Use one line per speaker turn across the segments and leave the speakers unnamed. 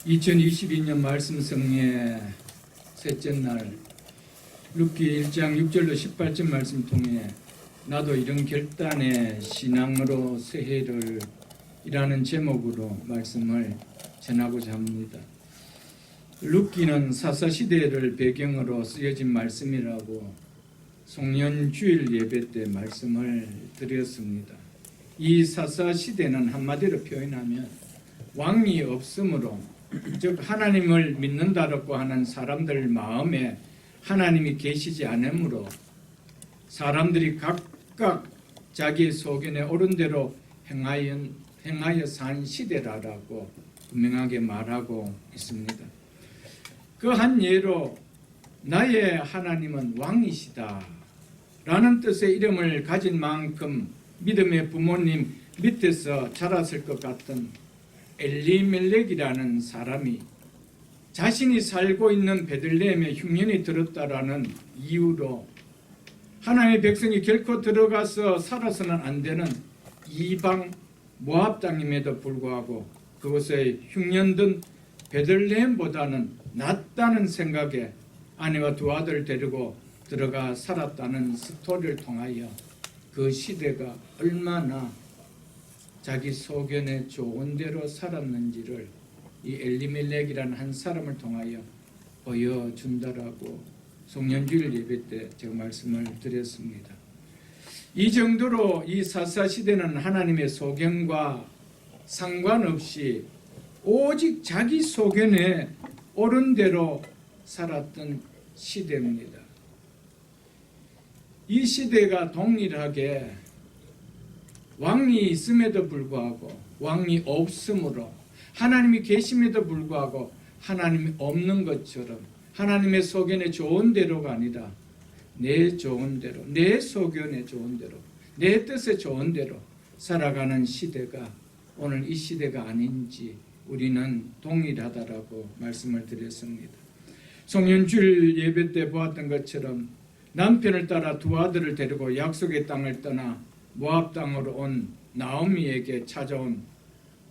2022년 말씀 성례 셋째 날 룻기 1장 6절로 18절 말씀 통해 나도 이런 결단의 신앙으로 새해를 이라는 제목으로 말씀을 전하고자 합니다. 룻기는 사사시대를 배경으로 쓰여진 말씀이라고 송년주일 예배 때 말씀을 드렸습니다. 이 사사시대는 한마디로 표현하면 왕이 없으므로, 즉 하나님을 믿는다라고 하는 사람들 마음에 하나님이 계시지 않으므로 사람들이 각각 자기 소견에 옳은 대로 행하여 산 시대라고 분명하게 말하고 있습니다. 그 한 예로 나의 하나님은 왕이시다 라는 뜻의 이름을 가진 만큼 믿음의 부모님 밑에서 자랐을 것 같은 엘리멜렉이라는 사람이 자신이 살고 있는 베들레헴에 흉년이 들었다라는 이유로 하나님의 백성이 결코 들어가서 살아서는 안 되는 이방 모압 땅임에도 불구하고 그곳에 흉년든 베들레헴보다는 낫다는 생각에 아내와 두 아들을 데리고 들어가 살았다는 스토리를 통하여 그 시대가 얼마나 자기 소견에 좋은 대로 살았는지를 이 엘리멜렉이라는 한 사람을 통하여 보여준다라고 송년주일 예배 때 제가 말씀을 드렸습니다. 이 정도로 이 사사시대는 하나님의 소견과 상관없이 오직 자기 소견에 옳은 대로 살았던 시대입니다. 이 시대가 동일하게 왕이 있음에도 불구하고 왕이 없으므로 하나님이 계심에도 불구하고 하나님이 없는 것처럼 하나님의 소견에 좋은 대로가 아니라 내 좋은 대로, 내 소견에 좋은 대로, 내 뜻에 좋은 대로 살아가는 시대가 오늘 이 시대가 아닌지 우리는 동일하다라고 말씀을 드렸습니다. 송년주일 예배 때 보았던 것처럼 남편을 따라 두 아들을 데리고 약속의 땅을 떠나 모압 땅으로 온 나오미에게 찾아온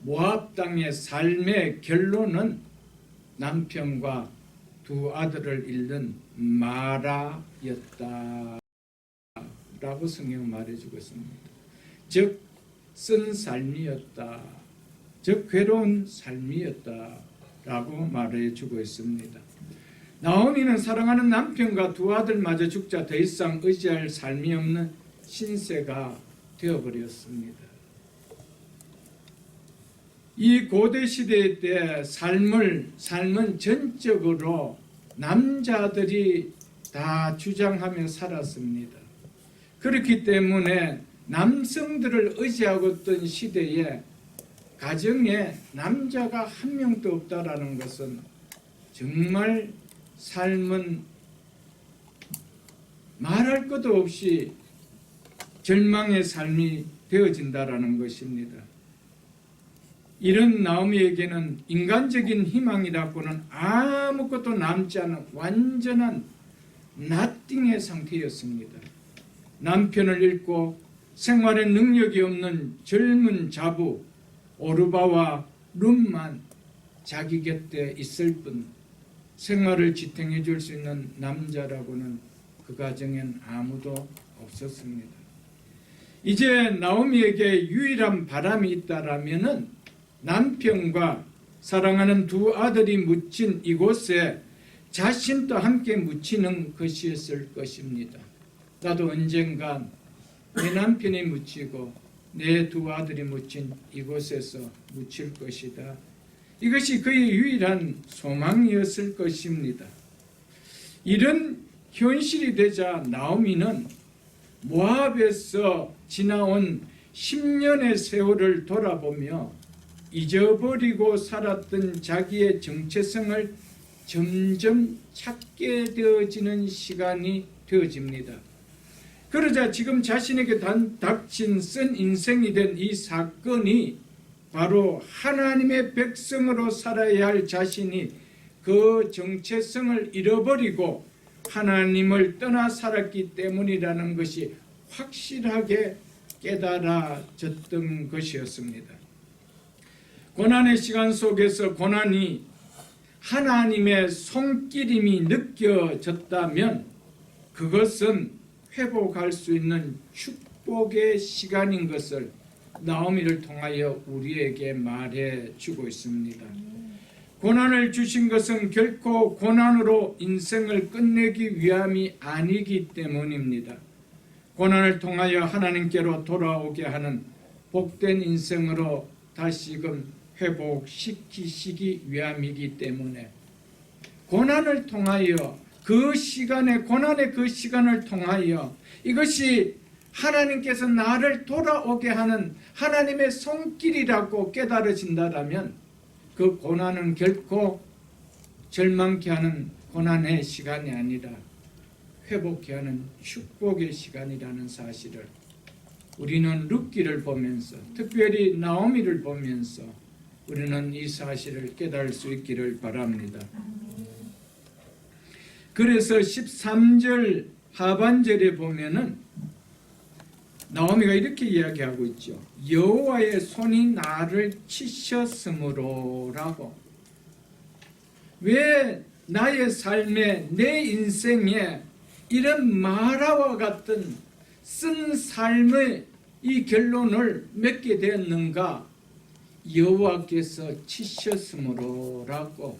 모압 땅의 삶의 결론은 남편과 두 아들을 잃는 마라였다 라고 성경은 말해주고 있습니다. 즉 쓴 삶이었다, 즉 괴로운 삶이었다 라고 말해주고 있습니다. 나오미는 사랑하는 남편과 두 아들마저 죽자 더 이상 의지할 삶이 없는 신세가 되어버렸습니다. 이 고대 시대 때 삶은 전적으로 남자들이 다 주장하며 살았습니다. 그렇기 때문에 남성들을 의지하고 있던 시대에 가정에 남자가 한 명도 없다라는 것은 정말 삶은 말할 것도 없이 절망의 삶이 되어진다라는 것입니다. 이런 나오미에게는 인간적인 희망이라고는 아무것도 남지 않은 완전한 나띵의 상태였습니다. 남편을 잃고 생활에 능력이 없는 젊은 자부 오르바와 룻만 자기 곁에 있을 뿐 생활을 지탱해 줄 수 있는 남자라고는 그 가정엔 아무도 없었습니다. 이제 나오미에게 유일한 바람이 있다라면은 남편과 사랑하는 두 아들이 묻힌 이곳에 자신도 함께 묻히는 것이었을 것입니다. 나도 언젠간 내 남편이 묻히고 내 두 아들이 묻힌 이곳에서 묻힐 것이다. 이것이 그의 유일한 소망이었을 것입니다. 이런 현실이 되자 나오미는 모압에서 지나온 10년의 세월을 돌아보며 잊어버리고 살았던 자기의 정체성을 점점 찾게 되어지는 시간이 되어집니다. 그러자 지금 자신에게 닥친 쓴 인생이 된 이 사건이 바로 하나님의 백성으로 살아야 할 자신이 그 정체성을 잃어버리고 하나님을 떠나 살았기 때문이라는 것이 확실하게 깨달아졌던 것이었습니다. 고난의 시간 속에서 고난이 하나님의 손길임이 느껴졌다면 그것은 회복할 수 있는 축복의 시간인 것을 나오미를 통하여 우리에게 말해주고 있습니다. 고난을 주신 것은 결코 고난으로 인생을 끝내기 위함이 아니기 때문입니다. 고난을 통하여 하나님께로 돌아오게 하는 복된 인생으로 다시금 회복시키시기 위함이기 때문에 고난을 통하여 고난의 그 시간을 통하여 이것이 하나님께서 나를 돌아오게 하는 하나님의 손길이라고 깨달아진다면 그 고난은 결코 절망케 하는 고난의 시간이 아니라 회복케 하는 축복의 시간이라는 사실을 우리는 룻기를 보면서 특별히 나오미를 보면서 우리는 이 사실을 깨달을 수 있기를 바랍니다. 그래서 13절 하반절에 보면은 나오미가 이렇게 이야기하고 있죠. 여호와의 손이 나를 치셨으므로라고. 왜 나의 삶에 내 인생에 이런 마라와 같은 쓴 삶의 이 결론을 맺게 되었는가? 여호와께서 치셨으므로라고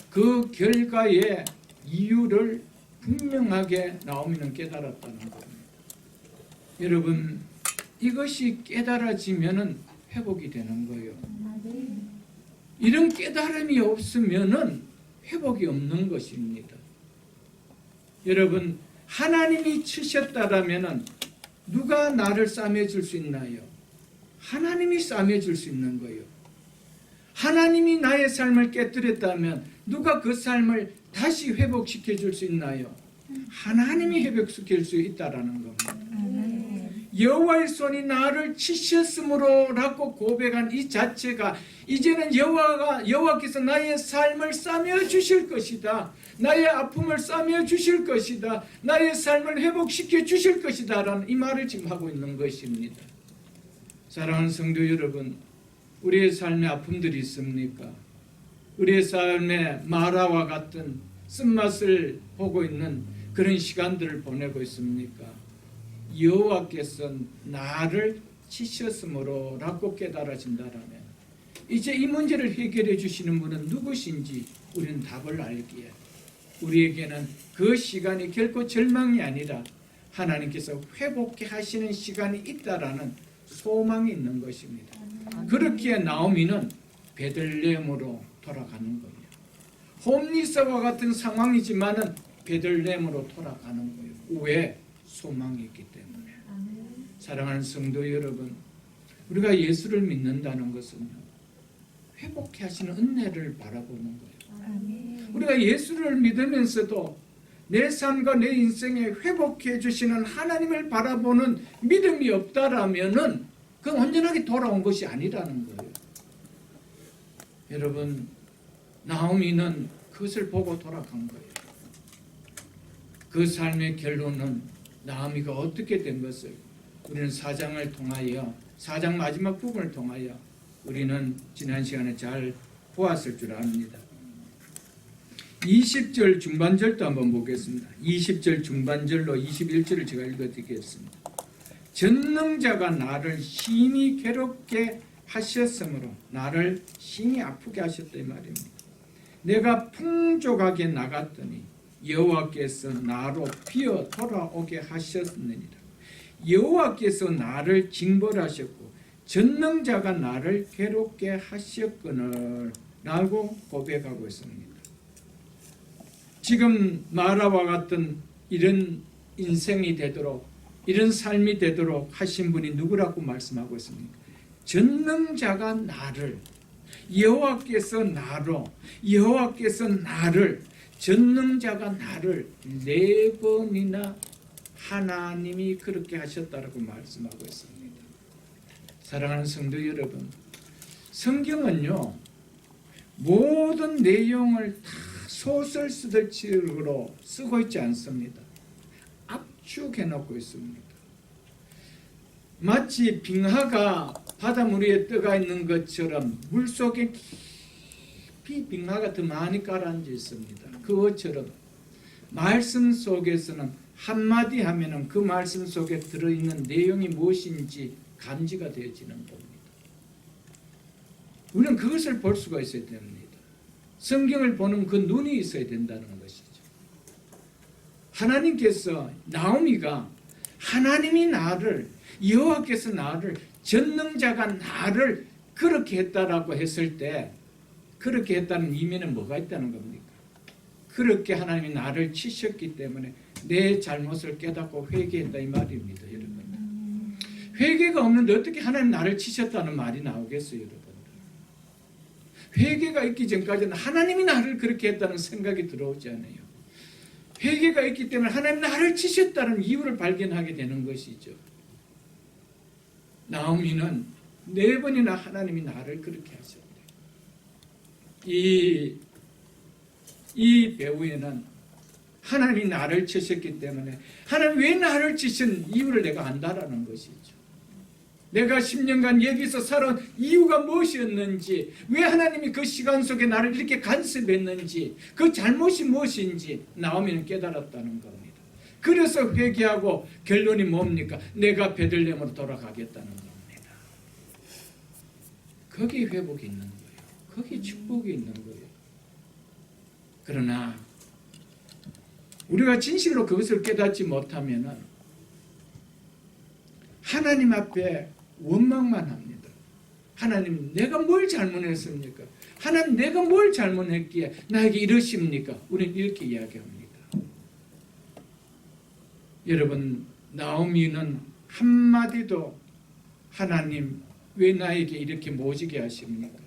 그 결과의 이유를 분명하게 나오미는 깨달았다는 겁니다. 여러분, 이것이 깨달아지면은 회복이 되는 거예요. 이런 깨달음이 없으면은 회복이 없는 것입니다. 여러분, 하나님이 치셨다라면은 누가 나를 싸매줄 수 있나요? 하나님이 싸매줄 수 있는 거예요. 하나님이 나의 삶을 깨뜨렸다면 누가 그 삶을 다시 회복시켜 줄 수 있나요? 하나님이 회복시킬 수 있다라는 겁니다. 여호와의 손이 나를 치셨으므로라고 고백한 이 자체가 이제는 여호와께서 나의 삶을 싸매어 주실 것이다. 나의 아픔을 싸매어 주실 것이다. 나의 삶을 회복시켜 주실 것이다 라는 이 말을 지금 하고 있는 것입니다. 사랑하는 성도 여러분, 우리의 삶에 아픔들이 있습니까? 우리의 삶에 마라와 같은 쓴맛을 보고 있는 그런 시간들을 보내고 있습니까? 여호와께서 나를 치셨으므로라고 깨달아진다라면 이제 이 문제를 해결해 주시는 분은 누구신지 우리는 답을 알기에 우리에게는 그 시간이 결코 절망이 아니라 하나님께서 회복해 하시는 시간이 있다라는 소망이 있는 것입니다. 그렇기에 나오미는 베들레헴으로 돌아가는 거예요. 홈리서와 같은 상황이지만은 베들레헴으로 돌아가는 거예요. 왜? 소망이 있기 때문에. 사랑하는 성도 여러분, 우리가 예수를 믿는다는 것은 회복해 하시는 은혜를 바라보는 거예요. 우리가 예수를 믿으면서도 내 삶과 내 인생에 회복해 주시는 하나님을 바라보는 믿음이 없다라면은 그건 온전하게 돌아온 것이 아니라는 거예요. 여러분, 나오미는 그것을 보고 돌아간 거예요. 그 삶의 결론은 나오미가 어떻게 된 것을 우리는 4장을 통하여 4장 마지막 부분을 통하여 우리는 지난 시간에 잘 보았을 줄 압니다. 20절 중반절도 한번 보겠습니다. 20절 중반절로 21절을 제가 읽어드리겠습니다. 전능자가 나를 심히 괴롭게 하셨으므로 나를 심히 아프게 하셨다 이 말입니다. 내가 풍족하게 나갔더니 여호와께서 나로 비어 돌아오게 하셨느니라. 여호와께서 나를 징벌하셨고 전능자가 나를 괴롭게 하셨거늘 라고 고백하고 있습니다. 지금 마라와 같은 이런 인생이 되도록 이런 삶이 되도록 하신 분이 누구라고 말씀하고 있습니까? 전능자가 나를 여호와께서 나를 전능자가 나를 4번이나 하나님이 그렇게 하셨다라고 말씀하고 있습니다. 사랑하는 성도 여러분, 성경은요 모든 내용을 다 소설 쓰듯 식으로 쓰고 있지 않습니다. 압축해 놓고 있습니다. 마치 빙하가 바닷물 위에 떠가 있는 것처럼 물속에 빅마가 더 많이 깔아앉아 있습니다. 그것처럼 말씀 속에서는 한마디 하면은 그 말씀 속에 들어있는 내용이 무엇인지 감지가 되어지는 겁니다. 우리는 그것을 볼 수가 있어야 됩니다. 성경을 보는 그 눈이 있어야 된다는 것이죠. 하나님께서 나오미가 하나님이 나를 여호와께서 나를 전능자가 나를 그렇게 했다라고 했을 때 그렇게 했다는 의미는 뭐가 있다는 겁니까? 그렇게 하나님이 나를 치셨기 때문에 내 잘못을 깨닫고 회개했다 이 말입니다. 여러분. 회개가 없는데 어떻게 하나님 나를 치셨다는 말이 나오겠어요? 여러분. 회개가 있기 전까지는 하나님이 나를 그렇게 했다는 생각이 들어오지 않아요. 회개가 있기 때문에 하나님 나를 치셨다는 이유를 발견하게 되는 것이죠. 나오미는 4번이나 하나님이 나를 그렇게 하셨대. 이 배우에는 하나님이 나를 치셨기 때문에 하나님 왜 나를 치신 이유를 내가 안다라는 것이죠. 내가 10년간 여기서 살아온 이유가 무엇이었는지, 왜 하나님이 그 시간 속에 나를 이렇게 간섭했는지, 그 잘못이 무엇인지 나오미는 깨달았다는 겁니다. 그래서 회개하고 결론이 뭡니까? 내가 베들레헴으로 돌아가겠다는 겁니다. 거기에 회복이 있는 거예요. 거기에 축복이 있는 거예요. 그러나 우리가 진실로 그것을 깨닫지 못하면 하나님 앞에 원망만 합니다. 하나님 내가 뭘 잘못했습니까? 하나님 내가 뭘 잘못했기에 나에게 이러십니까? 우리는 이렇게 이야기합니다. 여러분, 나오미는 한마디도 하나님 왜 나에게 이렇게 모지게 하십니까?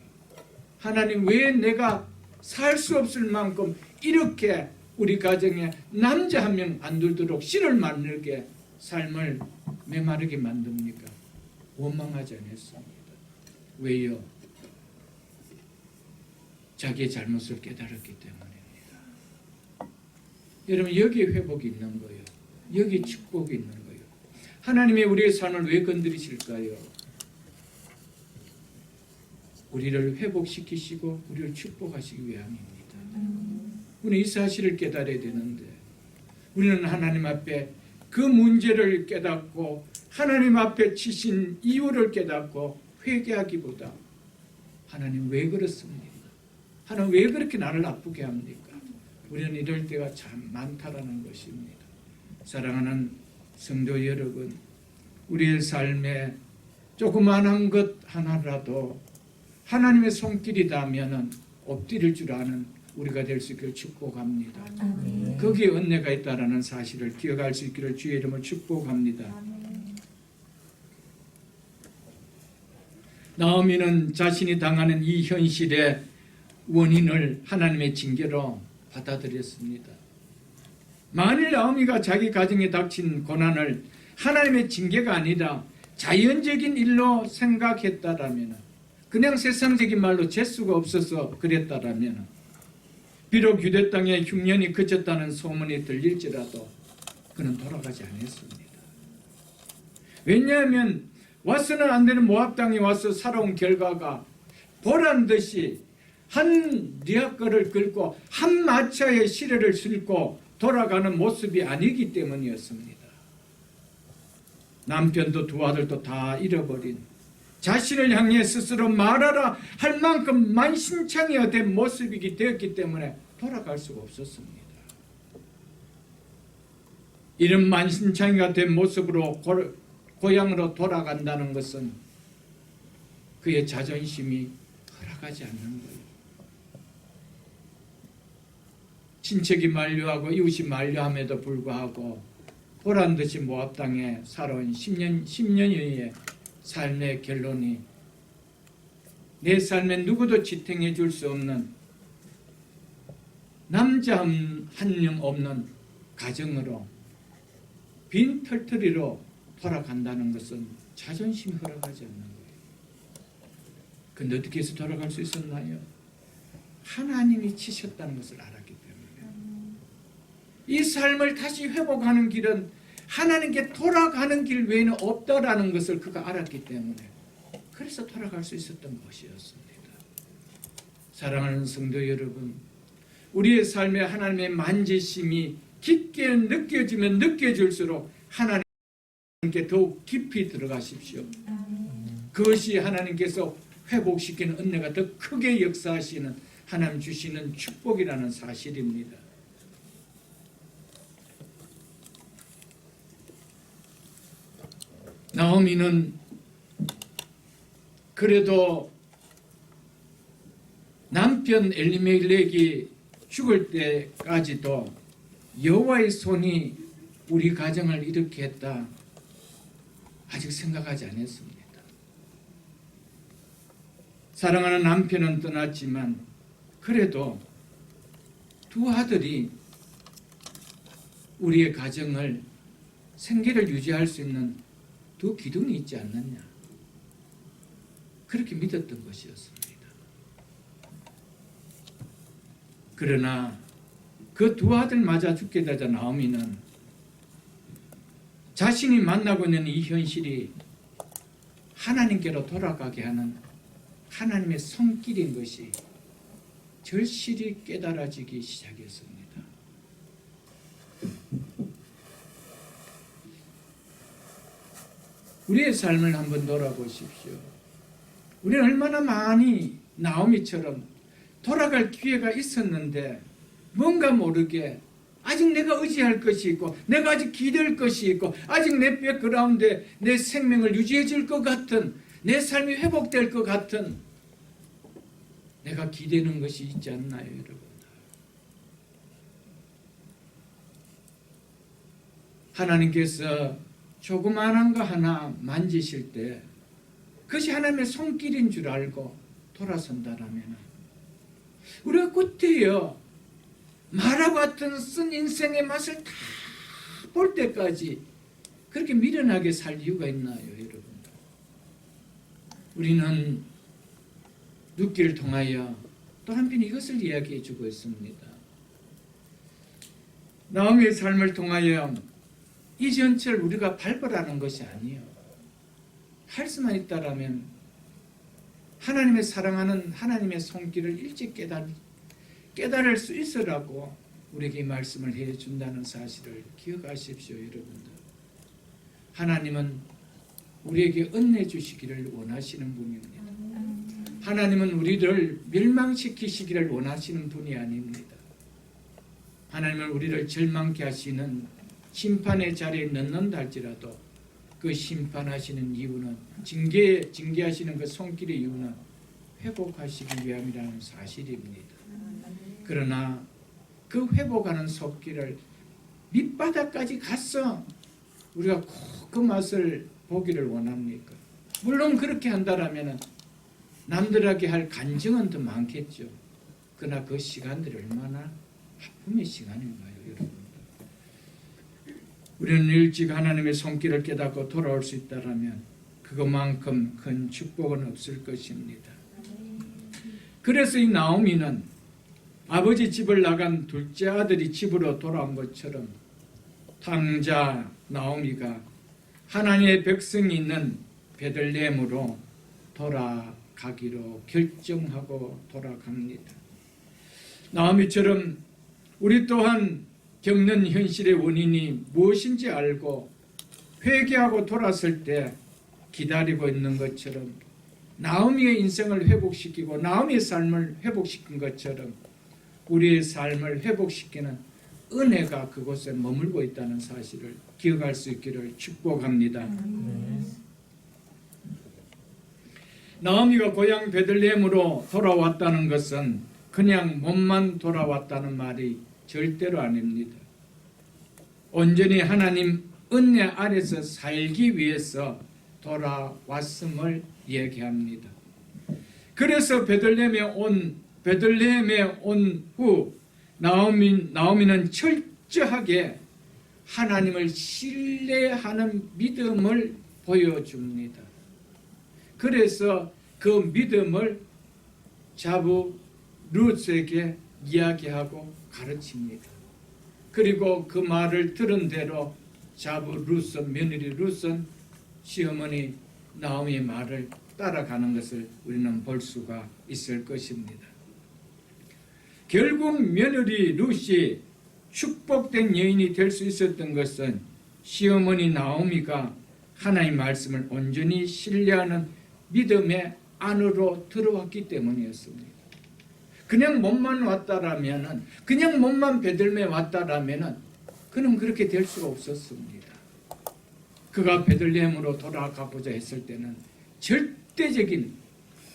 하나님 왜 내가 살 수 없을 만큼 이렇게 우리 가정에 남자 한 명 안 들도록 씨를 만들게 삶을 메마르게 만듭니까? 원망하지 않았습니다. 왜요? 자기의 잘못을 깨달았기 때문입니다. 여러분, 여기에 회복이 있는 거예요. 여기에 축복이 있는 거예요. 하나님이 우리의 삶을 왜 건드리실까요? 우리를 회복시키시고 우리를 축복하시기 위함입니다. 우리는 이 사실을 깨달아야 되는데 우리는 하나님 앞에 그 문제를 깨닫고 하나님 앞에 치신 이유를 깨닫고 회개하기보다 하나님 왜 그렇습니까? 하나님 왜 그렇게 나를 아프게 합니까? 우리는 이럴 때가 참 많다라는 것입니다. 사랑하는 성도 여러분, 우리의 삶에 조그마한 것 하나라도 하나님의 손길이다면 엎드릴 줄 아는 우리가 될 수 있기를 축복합니다. 아멘. 거기에 은혜가 있다는 사실을 기억할 수 있기를 주의 이름으로 축복합니다. 아멘. 나오미는 자신이 당하는 이 현실의 원인을 하나님의 징계로 받아들였습니다. 만일 나오미가 자기 가정에 닥친 고난을 하나님의 징계가 아니라 자연적인 일로 생각했다라면, 그냥 세상적인 말로 재수가 없어서 그랬다라면, 비록 유대 땅에 흉년이 그쳤다는 소문이 들릴지라도 그는 돌아가지 않았습니다. 왜냐하면 와서는 안 되는 모압 땅에 와서 살아온 결과가 보란 듯이 한 리아거를 끌고 한 마차의 시레를 싣고 돌아가는 모습이 아니기 때문이었습니다. 남편도 두 아들도 다 잃어버린, 자신을 향해 스스로 말하라 할 만큼 만신창이가 된 모습이기 되었기 때문에 돌아갈 수가 없었습니다. 이런 만신창이가 된 모습으로 고향으로 돌아간다는 것은 그의 자존심이 허락하지 않는 거예요. 친척이 만류하고 이웃이 만류함에도 불구하고 보란듯이 모압 땅에 살아온 10년여의 삶의 결론이 내 삶에 누구도 지탱해 줄 수 없는 남자 한 명 없는 가정으로 빈 털터리로 돌아간다는 것은 자존심이 허락하지 않는 거예요. 그런데 어떻게 해서 돌아갈 수 있었나요? 하나님이 치셨다는 것을 알았기 때문에. 이 삶을 다시 회복하는 길은 하나님께 돌아가는 길 외에는 없다라는 것을 그가 알았기 때문에 그래서 돌아갈 수 있었던 것이었습니다. 사랑하는 성도 여러분, 우리의 삶에 하나님의 만지심이 깊게 느껴지면 느껴질수록 하나님께 더욱 깊이 들어가십시오. 그것이 하나님께서 회복시키는 은혜가 더 크게 역사하시는 하나님 주시는 축복이라는 사실입니다. 나오미는 그래도 남편 엘리멜렉이 죽을 때까지도 여호와의 손이 우리 가정을 이렇게 했다 아직 생각하지 않았습니다. 사랑하는 남편은 떠났지만 그래도 두 아들이 우리의 가정을 생계를 유지할 수 있는 두 기둥이 있지 않느냐, 그렇게 믿었던 것이었습니다. 그러나 그 두 아들 맞아 죽게 되자 나오미는 자신이 만나고 있는 이 현실이 하나님께로 돌아가게 하는 하나님의 손길인 것이 절실히 깨달아지기 시작했습니다. 우리의 삶을 한번 돌아보십시오. 우리는 얼마나 많이 나오미처럼 돌아갈 기회가 있었는데 뭔가 모르게 아직 내가 의지할 것이 있고 내가 아직 기댈 것이 있고 아직 내 백그라운드에 내 생명을 유지해 줄 것 같은, 내 삶이 회복될 것 같은 내가 기대는 것이 있지 않나요, 여러분? 하나님께서 조그마한 거 하나 만지실 때 그것이 하나님의 손길인 줄 알고 돌아선다라면 우리가 그때요 마라 같은 쓴 인생의 맛을 다 볼 때까지 그렇게 미련하게 살 이유가 있나요, 여러분? 우리는 룻기를 통하여 또 한편 이것을 이야기해 주고 있습니다. 나오미의 삶을 통하여 이 전체를 우리가 발굴하는 것이 아니에요. 할 수만 있다라면 하나님의 사랑하는 하나님의 손길을 일찍 깨달을 수 있으라고 우리에게 이 말씀을 해준다는 사실을 기억하십시오, 여러분들. 하나님은 우리에게 은혜 주시기를 원하시는 분입니다. 하나님은 우리를 멸망시키시기를 원하시는 분이 아닙니다. 하나님은 우리를 절망케 하시는 심판의 자리에 넣는다 할지라도 그 심판하시는 이유는 징계하시는 그 손길의 이유는 회복하시기 위함이라는 사실입니다. 그러나 그 회복하는 손길을 밑바닥까지 가서 우리가 꼭 그 맛을 보기를 원합니까? 물론 그렇게 한다라면 남들에게 할 간증은 더 많겠죠. 그러나 그 시간들이 얼마나 아픔의 시간인가요, 여러분? 우리는 일찍 하나님의 손길을 깨닫고 돌아올 수 있다라면 그것만큼 큰 축복은 없을 것입니다. 그래서 이 나오미는 아버지 집을 나간 둘째 아들이 집으로 돌아온 것처럼 탕자 나오미가 하나님의 백성이 있는 베들레헴으로 돌아가기로 결정하고 돌아갑니다. 나오미처럼 우리 또한 겪는 현실의 원인이 무엇인지 알고 회개하고 돌아설 때 기다리고 있는 것처럼 나오미의 인생을 회복시키고 나오미의 삶을 회복시킨 것처럼 우리의 삶을 회복시키는 은혜가 그곳에 머물고 있다는 사실을 기억할 수 있기를 축복합니다. 나오미가 고향 베들레헴으로 돌아왔다는 것은 그냥 몸만 돌아왔다는 말이 절대로 아닙니다. 온전히 하나님 은혜 아래서 살기 위해서 돌아왔음을 얘기합니다. 그래서 베들레헴에 온 후 나오미는 철저하게 하나님을 신뢰하는 믿음을 보여줍니다. 그래서 그 믿음을 자부 룻에게 이야기하고 가르칩니다. 그리고 그 말을 들은 대로 자부 룻은, 며느리 룻은 시어머니 나오미의 말을 따라가는 것을 우리는 볼 수가 있을 것입니다. 결국 며느리 룻이 축복된 여인이 될 수 있었던 것은 시어머니 나오미가 하나님의 말씀을 온전히 신뢰하는 믿음의 안으로 들어왔기 때문이었습니다. 그냥 몸만 왔다라면은, 그냥 몸만 베들레헴에 왔다라면은 그는 그렇게 될 수가 없었습니다. 그가 베들레헴으로 돌아가고자 했을 때는 절대적인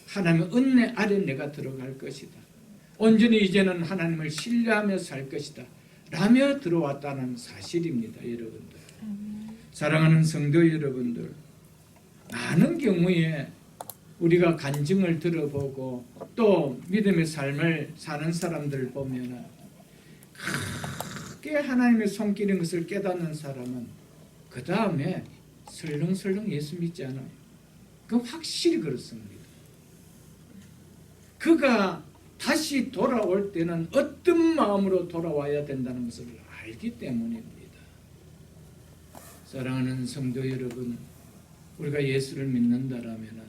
하나님의 은혜 아래 내가 들어갈 것이다, 온전히 이제는 하나님을 신뢰하며 살 것이다 라며 들어왔다는 사실입니다. 여러분들, 사랑하는 성도 여러분들, 많은 경우에 우리가 간증을 들어보고 또 믿음의 삶을 사는 사람들 보면 크게 하나님의 손길인 것을 깨닫는 사람은 그 다음에 설렁설렁 예수 믿지 않아요. 그건 확실히 그렇습니다. 그가 다시 돌아올 때는 어떤 마음으로 돌아와야 된다는 것을 알기 때문입니다. 사랑하는 성도 여러분, 우리가 예수를 믿는다라면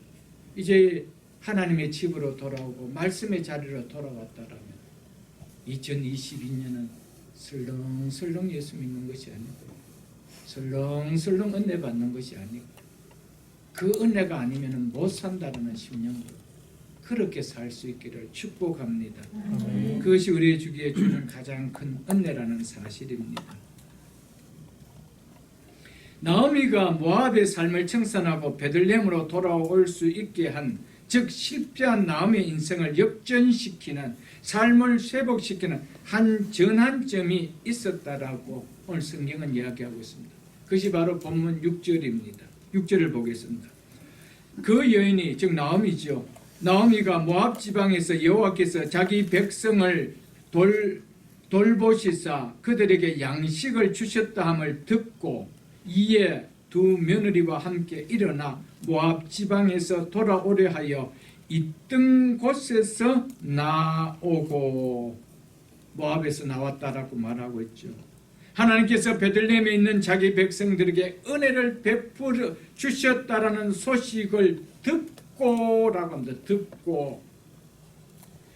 이제 하나님의 집으로 돌아오고 말씀의 자리로 돌아왔다라면 2022년은 설렁설렁 예수 믿는 것이 아니고 설렁설렁 은혜 받는 것이 아니고 그 은혜가 아니면 못 산다라는 심령으로 그렇게 살 수 있기를 축복합니다. 그것이 우리의 주기에 주는 가장 큰 은혜라는 사실입니다. 나오미가 모압의 삶을 청산하고 베들레헴으로 돌아올 수 있게 한, 즉 실패한 나오미의 인생을 역전시키는, 삶을 회복시키는 한 전환점이 있었다라고 오늘 성경은 이야기하고 있습니다. 그것이 바로 본문 6절입니다. 6절을 보겠습니다. 그 여인이, 즉 나오미죠, 나오미가 모압 지방에서 여호와께서 자기 백성을 돌보시사 그들에게 양식을 주셨다 함을 듣고 이에 두 며느리와 함께 일어나 모압 지방에서 돌아오려 하여 있던 곳에서 나오고, 모압에서 나왔다라고 말하고 있죠. 하나님께서 베들레헴에 있는 자기 백성들에게 은혜를 베풀어 주셨다라는 소식을 듣고라고 합니다. 듣고,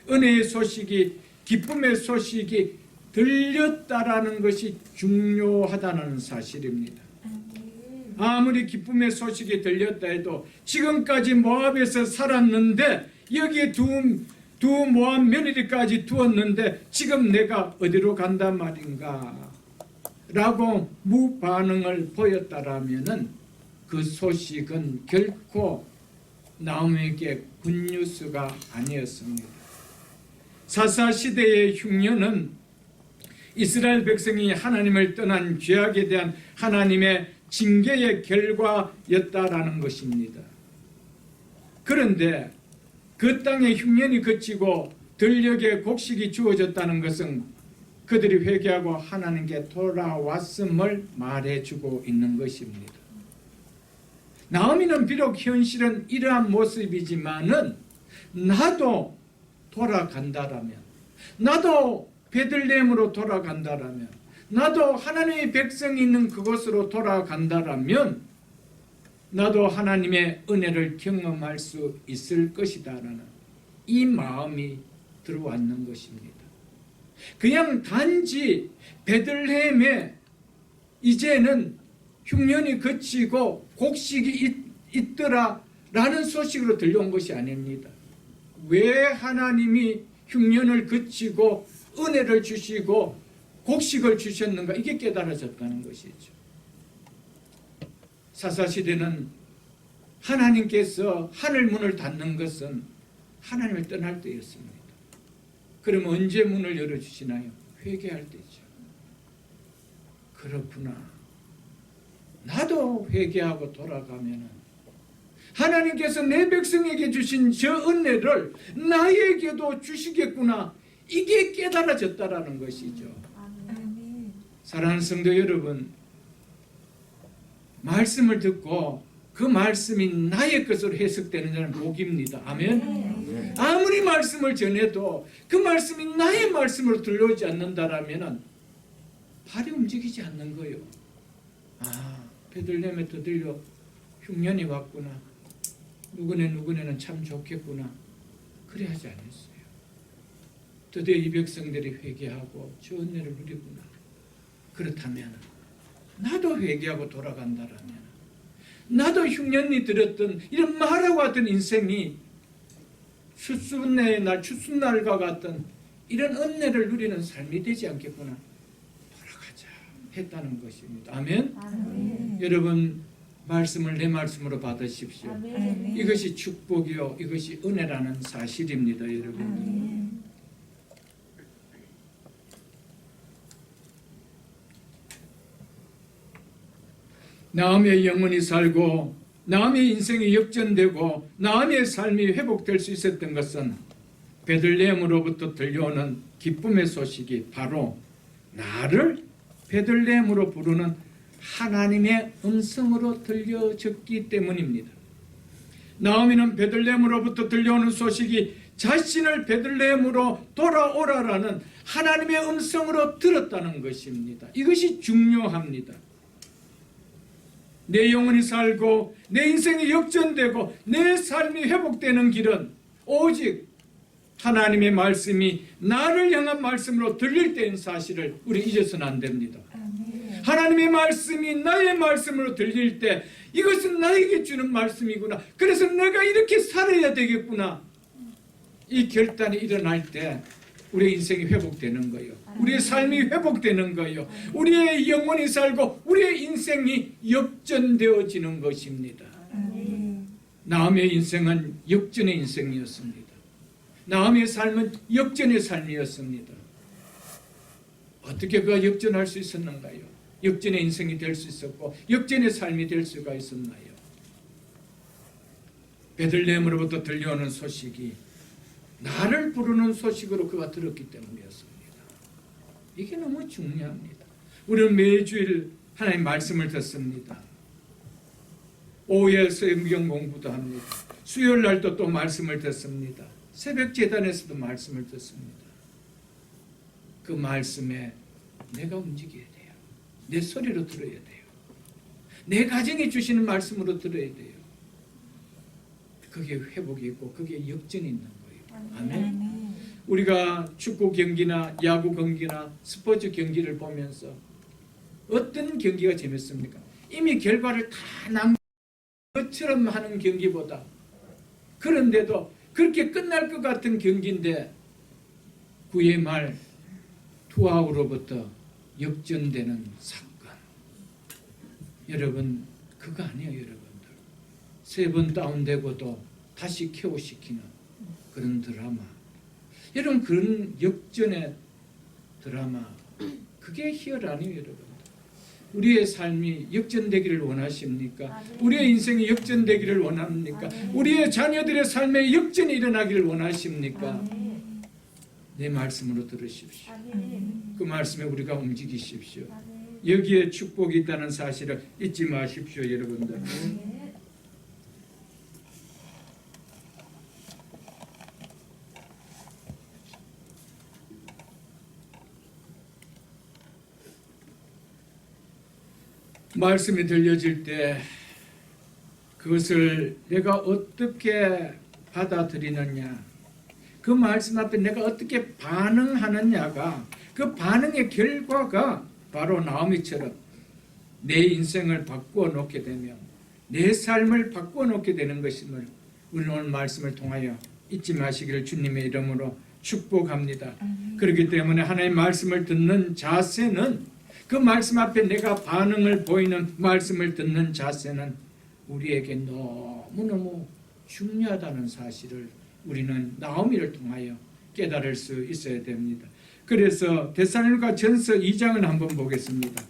은혜의 소식이, 기쁨의 소식이 들렸다라는 것이 중요하다는 사실입니다. 아무리 기쁨의 소식이 들렸다 해도 지금까지 모압에서 살았는데 여기에 두 모압 며느리까지 두었는데 지금 내가 어디로 간단 말인가 라고 무반응을 보였다라면은 그 소식은 결코 나오미에게 굿뉴스가 아니었습니다. 사사시대의 흉년은 이스라엘 백성이 하나님을 떠난 죄악에 대한 하나님의 징계의 결과였다라는 것입니다. 그런데 그 땅에 흉년이 그치고 들녘에 곡식이 주어졌다는 것은 그들이 회개하고 하나님께 돌아왔음을 말해주고 있는 것입니다. 나오미는 비록 현실은 이러한 모습이지만은 나도 돌아간다라면, 나도 베들레헴으로 돌아간다라면, 나도 하나님의 백성이 있는 그곳으로 돌아간다라면 나도 하나님의 은혜를 경험할 수 있을 것이다라는 이 마음이 들어왔는 것입니다. 그냥 단지 베들레헴에 이제는 흉년이 그치고 곡식이 있더라라는 소식으로 들려온 것이 아닙니다. 왜 하나님이 흉년을 그치고 은혜를 주시고 곡식을 주셨는가, 이게 깨달아졌다는 것이죠. 사사시대는 하나님께서 하늘 문을 닫는 것은 하나님을 떠날 때였습니다. 그러면 언제 문을 열어주시나요? 회개할 때죠. 그렇구나, 나도 회개하고 돌아가면 하나님께서 내 백성에게 주신 저 은혜를 나에게도 주시겠구나, 이게 깨달아졌다라는 것이죠. 사랑하는 성도 여러분, 말씀을 듣고 그 말씀이 나의 것으로 해석되는 자는 복입니다. 아멘. 아무리 말씀을 전해도 그 말씀이 나의 말씀으로 들려오지 않는다라면 발이 움직이지 않는 거예요. 아, 베들레헴에 들려 흉년이 왔구나, 누구네는 참 좋겠구나, 그래 하지 않았어요. 드디어 이 백성들이 회개하고 주 은혜를 누리구나. 그렇다면 나도 회개하고 돌아간다라면, 나도 흉년이 들었던 이런 말하고 같은 인생이 추수날과 같은 이런 은혜를 누리는 삶이 되지 않겠구나. 돌아가자 했다는 것입니다. 아멘.
아멘.
여러분, 말씀을 내 말씀으로 받으십시오.
아멘.
이것이 축복이요, 이것이 은혜라는 사실입니다, 여러분.
아멘.
나음의 영혼이 살고 나음의 인생이 역전되고 나음의 삶이 회복될 수 있었던 것은 베들레헴으로부터 들려오는 기쁨의 소식이 바로 나를 베들레헴으로 부르는 하나님의 음성으로 들려졌기 때문입니다. 나오미는 베들레헴으로부터 들려오는 소식이 자신을 베들레헴으로 돌아오라라는 하나님의 음성으로 들었다는 것입니다. 이것이 중요합니다. 내 영혼이 살고 내 인생이 역전되고 내 삶이 회복되는 길은 오직 하나님의 말씀이 나를 향한 말씀으로 들릴 때인 사실을 우리 잊어서는 안 됩니다.
아멘.
하나님의 말씀이 나의 말씀으로 들릴 때 이것은 나에게 주는 말씀이구나. 그래서 내가 이렇게 살아야 되겠구나. 이 결단이 일어날 때 우리의 인생이 회복되는 거예요. 우리의 삶이 회복되는 거예요. 우리의 영혼이 살고 우리의 인생이 역전되어지는 것입니다.
아멘.
나음의 인생은 역전의 인생이었습니다. 나음의 삶은 역전의 삶이었습니다. 어떻게 그가 역전할 수 있었는가요? 역전의 인생이 될 수 있었고 역전의 삶이 될 수가 있었나요? 베들레헴으로부터 들려오는 소식이 나를 부르는 소식으로 그가 들었기 때문이었습니다. 이게 너무 중요합니다. 우리는 매주일 하나님 말씀을 듣습니다. 오후에 성경 공부도 합니다. 수요일 날도 또 말씀을 듣습니다. 새벽 제단에서도 말씀을 듣습니다. 그 말씀에 내가 움직여야 돼요. 내 소리로 들어야 돼요. 내 가정에 주시는 말씀으로 들어야 돼요. 그게 회복이 있고 그게 역전이 있는 거예요. 아멘. 우리가 축구 경기나 야구 경기나 스포츠 경기를 보면서 어떤 경기가 재밌습니까? 이미 결과를 다 난 것처럼 하는 경기보다, 그런데도 그렇게 끝날 것 같은 경기인데 9회 말 투아웃으로부터 역전되는 사건. 여러분, 그거 아니에요. 여러분들 3번 다운되고도 다시 케어시키는 그런 드라마. 여러분, 그런 역전의 드라마, 그게 희열 아니에요. 여러분. 우리의 삶이 역전되기를 원하십니까? 우리의 인생이 역전되기를 원합니까? 우리의 자녀들의 삶에 역전이 일어나기를 원하십니까? 내 말씀으로 들으십시오. 그 말씀에 우리가 움직이십시오. 여기에 축복이 있다는 사실을 잊지 마십시오, 여러분들. 말씀이 들려질 때 그것을 내가 어떻게 받아들이느냐, 그 말씀 앞에 내가 어떻게 반응하느냐가, 그 반응의 결과가 바로 나오미처럼 내 인생을 바꾸어 놓게 되면, 내 삶을 바꾸어 놓게 되는 것임을 우리는 오늘 말씀을 통하여 잊지 마시기를 주님의 이름으로 축복합니다. 그렇기 때문에 하나님의 말씀을 듣는 자세는, 그 말씀 앞에 내가 반응을 보이는 말씀을 듣는 자세는 우리에게 너무너무 중요하다는 사실을 우리는 나오미를 통하여 깨달을 수 있어야 됩니다. 그래서 데살로니가 전서 2장을 한번 보겠습니다.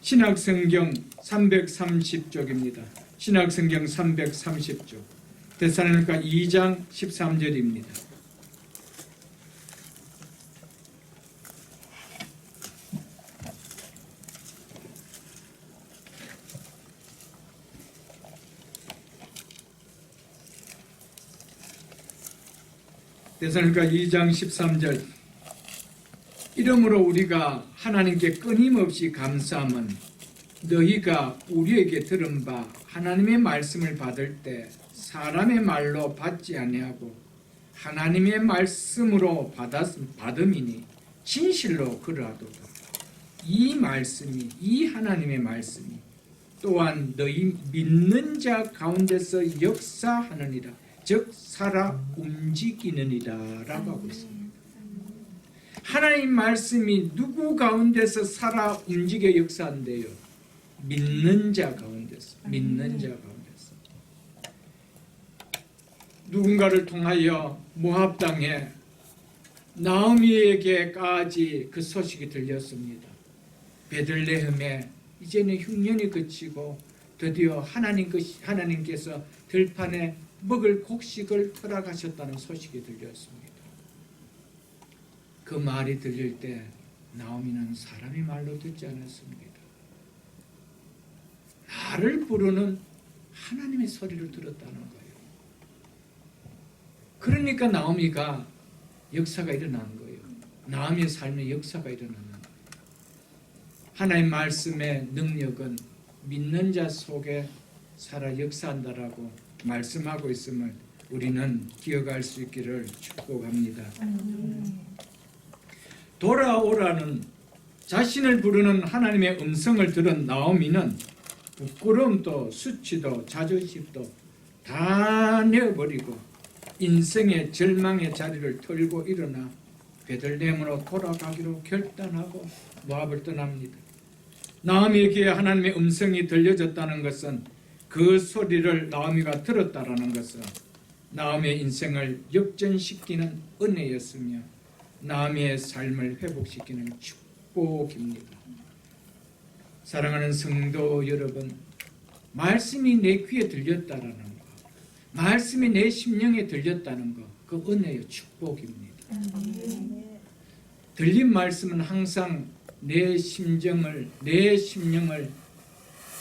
신약성경 330쪽입니다. 신약성경 330쪽. 데살로니가 2장 13절입니다. 데살로니가 2장 13절. 이러므로 우리가 하나님께 끊임없이 감사함은 너희가 우리에게 들은 바 하나님의 말씀을 받을 때 사람의 말로 받지 아니하고 하나님의 말씀으로 받음이니 진실로 그러하도다. 이 말씀이, 이 하나님의 말씀이 또한 너희 믿는 자 가운데서 역사하느니라, 즉 살아 움직이느니라 라고 하고 있습니다. 하나님 말씀이 누구 가운데서 살아 움직여 역사한대요? 믿는 자 가운데서. 믿는 자 가운데서. 누군가를 통하여 모압 땅에 나오미에게까지 그 소식이 들렸습니다. 베들레헴에 이제는 흉년이 그치고 드디어 하나님께서 들판에 먹을 곡식을 허락하셨다는 소식이 들렸습니다. 그 말이 들릴 때 나오미는 사람의 말로 듣지 않았습니다. 나를 부르는 하나님의 소리를 들었다는 거예요. 그러니까 나오미가 역사가 일어난 거예요. 나오미의 삶에 역사가 일어나는 거예요. 하나님 말씀의 능력은 믿는 자 속에 살아 역사한다라고 말씀하고 있음을 우리는 기억할 수 있기를 축복합니다. 돌아오라는 자신을 부르는 하나님의 음성을 들은 나오미는 부끄러움도 수치도 자존심도 다 내어버리고 인생의 절망의 자리를 털고 일어나 베들레헴으로 돌아가기로 결단하고 모압을 떠납니다. 나오미에게 하나님의 음성이 들려졌다는 것은, 그 소리를 나오미가 들었다라는 것은 나오미의 인생을 역전시키는 은혜였으며 나오미의 삶을 회복시키는 축복입니다. 사랑하는 성도 여러분, 말씀이 내 귀에 들렸다라는 것, 말씀이 내 심령에 들렸다는 것, 그 은혜의 축복입니다. 들린 말씀은 항상 내 심령을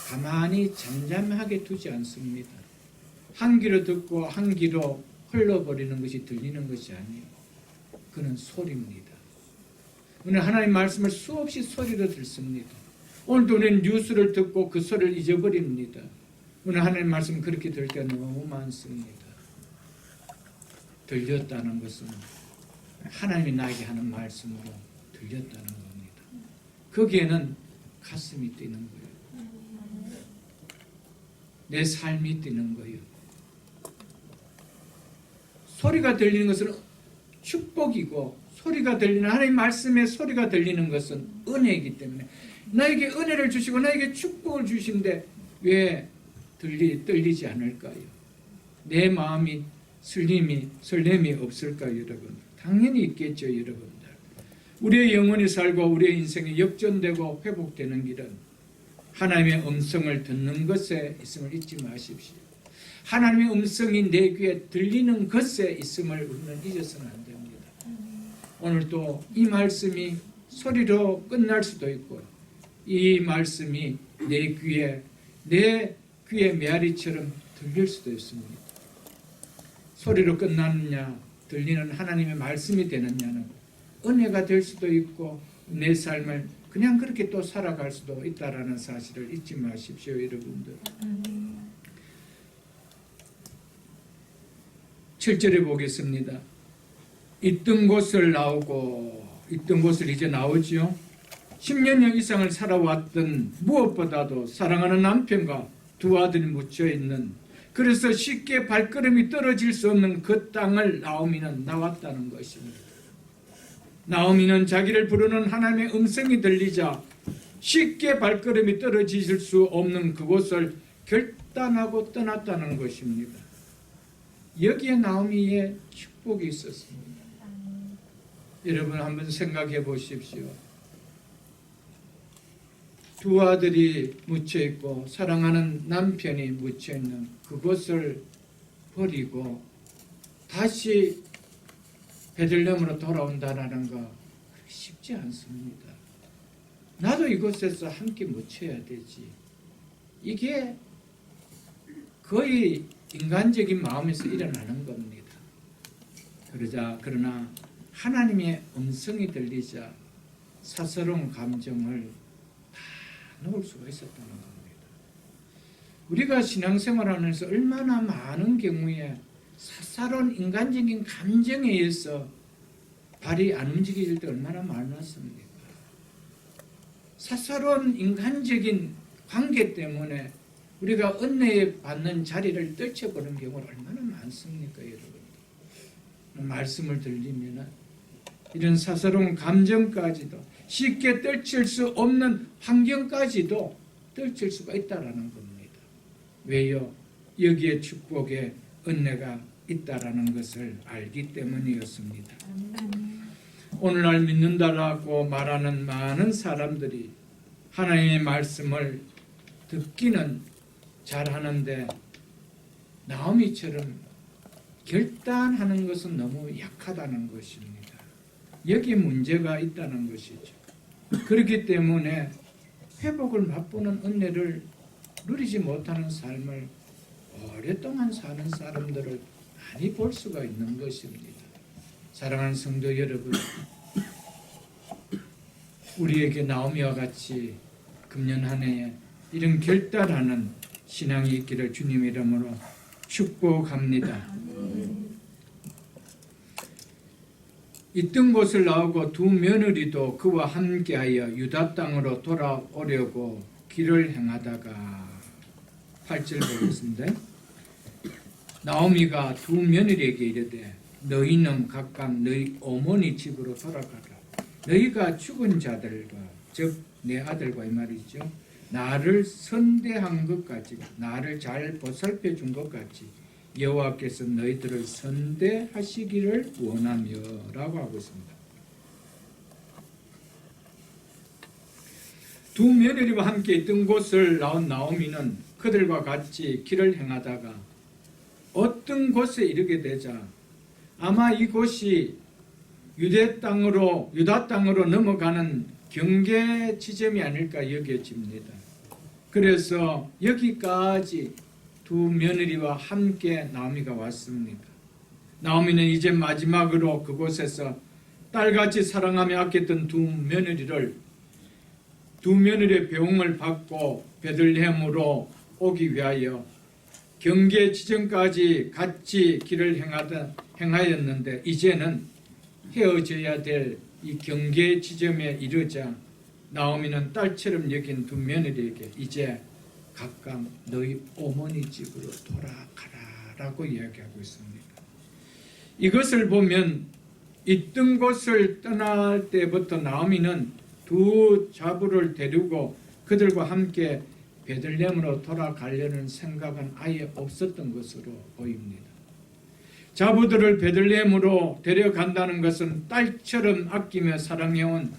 가만히 잠잠하게 두지 않습니다. 한 귀로 듣고 한 귀로 흘러버리는 것이 들리는 것이 아니에요. 그는 소리입니다. 오늘 하나님 말씀을 수없이 소리로 듣습니다. 오늘도 우리는 뉴스를 듣고 그 소리를 잊어버립니다. 오늘 하나님 말씀 그렇게 들을 때가 너무 많습니다. 들렸다는 것은 하나님이 나에게 하는 말씀으로 들렸다는 겁니다. 거기에는 가슴이 뛰는 거예요. 내 삶이 뛰는 거예요. 소리가 들리는 것은 축복이고, 소리가 들리는 하나님 말씀의 소리가 들리는 것은 은혜이기 때문에 나에게 은혜를 주시고 나에게 축복을 주신데 왜 떨리지 않을까요? 내 마음이 설렘이 없을까요, 여러분? 당연히 있겠죠, 여러분들. 우리의 영혼이 살고 우리의 인생이 역전되고 회복되는 길은 하나님의 음성을 듣는 것에 있음을 잊지 마십시오. 하나님의 음성이 내 귀에 들리는 것에 있음을 우리는 잊어서는 안 됩니다. 오늘도 이 말씀이 소리로 끝날 수도 있고, 이 말씀이 내 귀에 메아리처럼 들릴 수도 있습니다. 소리로 끝나느냐, 들리는 하나님의 말씀이 되느냐는 은혜가 될 수도 있고 내 삶을 그냥 그렇게 또 살아갈 수도 있다라는 사실을 잊지 마십시오, 여러분들. 7절에 보겠습니다. 있던 곳을 이제 나오지요. 10년 이상을 살아왔던, 무엇보다도 사랑하는 남편과 두 아들이 묻혀있는, 그래서 쉽게 발걸음이 떨어질 수 없는 그 땅을 나오미는 나왔다는 것입니다. 나오미는 자기를 부르는 하나님의 음성이 들리자 쉽게 발걸음이 떨어질 수 없는 그곳을 결단하고 떠났다는 것입니다. 여기에 나오미의 축복이 있었습니다. 여러분 한번 생각해 보십시오. 두 아들이 묻혀있고 사랑하는 남편이 묻혀있는 그곳을 버리고 다시 베들레헴으로 돌아온다는 거 쉽지 않습니다. 나도 이곳에서 함께 묻혀야 되지. 이게 거의 인간적인 마음에서 일어나는 겁니다. 그러나 하나님의 음성이 들리자 사사로운 감정을 다 놓을 수가 있었다는 겁니다. 우리가 신앙생활하면서 얼마나 많은 경우에 사사로운 인간적인 감정에 의해서 발이 안 움직일 때 얼마나 많았습니까? 사사로운 인간적인 관계 때문에 우리가 은혜에 받는 자리를 떨쳐보는 경우가 얼마나 많습니까, 여러분? 말씀을 들리면 이런 사사로운 감정까지도 쉽게 떨칠 수 없는 환경까지도 떨칠 수가 있다라는 겁니다. 왜요? 여기에 축복의 은혜가 있다라는 것을 알기 때문이었습니다. 오늘날 믿는다라고 말하는 많은 사람들이 하나님의 말씀을 듣기는 잘하는데 나오미처럼 결단하는 것은 너무 약하다는 것입니다. 여기 문제가 있다는 것이죠. 그렇기 때문에 회복을 맛보는 은혜를 누리지 못하는 삶을 오랫동안 사는 사람들을 많이 볼 수가 있는 것입니다. 사랑하는 성도 여러분, 우리에게 나오미와 같이 금년 한 해에 이런 결단하는 신앙이 있기를 주님 이름으로 축복합니다. 있던 곳을 나오고 두 며느리도 그와 함께하여 유다 땅으로 돌아오려고 길을 행하다가 8절 보겠습니다. 나오미가 두 며느리에게 이르되 너희는 각각 너희 어머니 집으로 돌아가라. 너희가 죽은 자들과 즉 내 아들과 이 말이죠. 나를 선대한 것 같이 나를 잘 보살펴 준 것 같이 여호와께서 너희들을 선대하시기를 원하며 라고 하고 있습니다. 두 며느리와 함께 있던 곳을 나온 나오미는 그들과 같이 길을 행하다가 어떤 곳에 이르게 되자 아마 이곳이 유다 땅으로 넘어가는 경계 지점이 아닐까 여겨집니다. 그래서 여기까지 두 며느리와 함께 나오미가 왔습니다. 나오미는 이제 마지막으로 그곳에서 딸같이 사랑하며 아꼈던 두 며느리의 배웅을 받고 베들레헴으로 오기 위하여 경계 지점까지 같이 길을 행하였는데 이제는 헤어져야 될 이 경계 지점에 이르자 나오미는 딸처럼 여긴 두 며느리에게 이제 각각 너희 어머니 집으로 돌아가라라고 이야기하고 있습니다. 이것을 보면 있던 곳을 떠날 때부터 나오미는 두 자부를 데리고 그들과 함께 베들레헴으로 돌아가려는 생각은 아예 없었던 것으로 보입니다. 자부들을 베들레헴으로 데려간다는 것은 딸처럼 아끼며 사랑해온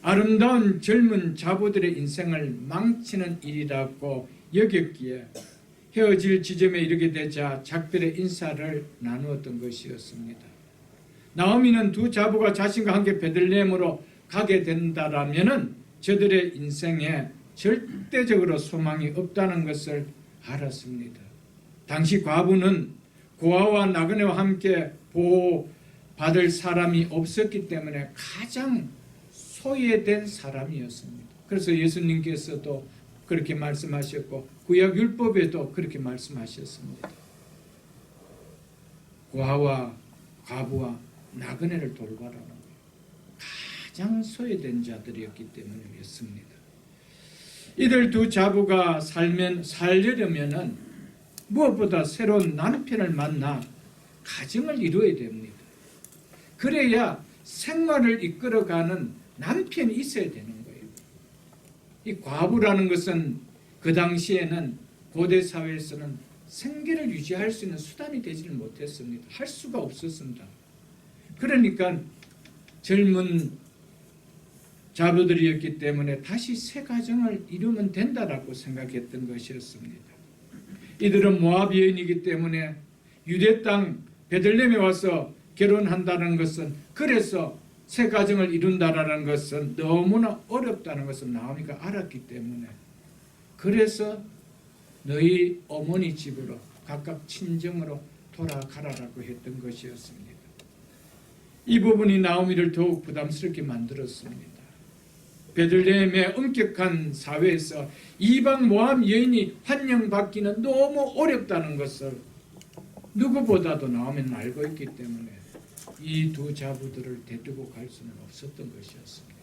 아름다운 젊은 자부들의 인생을 망치는 일이라고 여겼기에 헤어질 지점에 이르게 되자 작별의 인사를 나누었던 것이었습니다. 나오미는 두 자부가 자신과 함께 베들레헴으로 가게 된다라면은 저들의 인생에 절대적으로 소망이 없다는 것을 알았습니다. 당시 과부는 고아와 나그네와 함께 보호받을 사람이 없었기 때문에 가장 소외된 사람이었습니다. 그래서 예수님께서도 그렇게 말씀하셨고 구약 율법에도 그렇게 말씀하셨습니다. 고아와 과부와 나그네를 돌봐라는 거예요. 가장 소외된 자들이었기 때문이었습니다. 이들 두 자부가 살려려면은 무엇보다 새로운 남편을 만나 가정을 이루어야 됩니다. 그래야 생활을 이끌어가는 남편이 있어야 되는 거예요. 이 과부라는 것은 그 당시에는 고대 사회에서는 생계를 유지할 수 있는 수단이 되지를 못했습니다. 할 수가 없었습니다. 그러니까 젊은 자부들이었기 때문에 다시 새 가정을 이루면 된다라고 생각했던 것이었습니다. 이들은 모압 여인이기 때문에 유대 땅 베들레헴에 와서 결혼한다는 것은 그래서 새 가정을 이룬다라는 것은 너무나 어렵다는 것을 나오미가 알았기 때문에 그래서 너희 어머니 집으로 각각 친정으로 돌아가라라고 했던 것이었습니다. 이 부분이 나오미를 더욱 부담스럽게 만들었습니다. 베들레헴의 엄격한 사회에서 이방 모압 여인이 환영받기는 너무 어렵다는 것을 누구보다도 나오미는 알고 있기 때문에 이 두 자부들을 데리고 갈 수는 없었던 것이었습니다.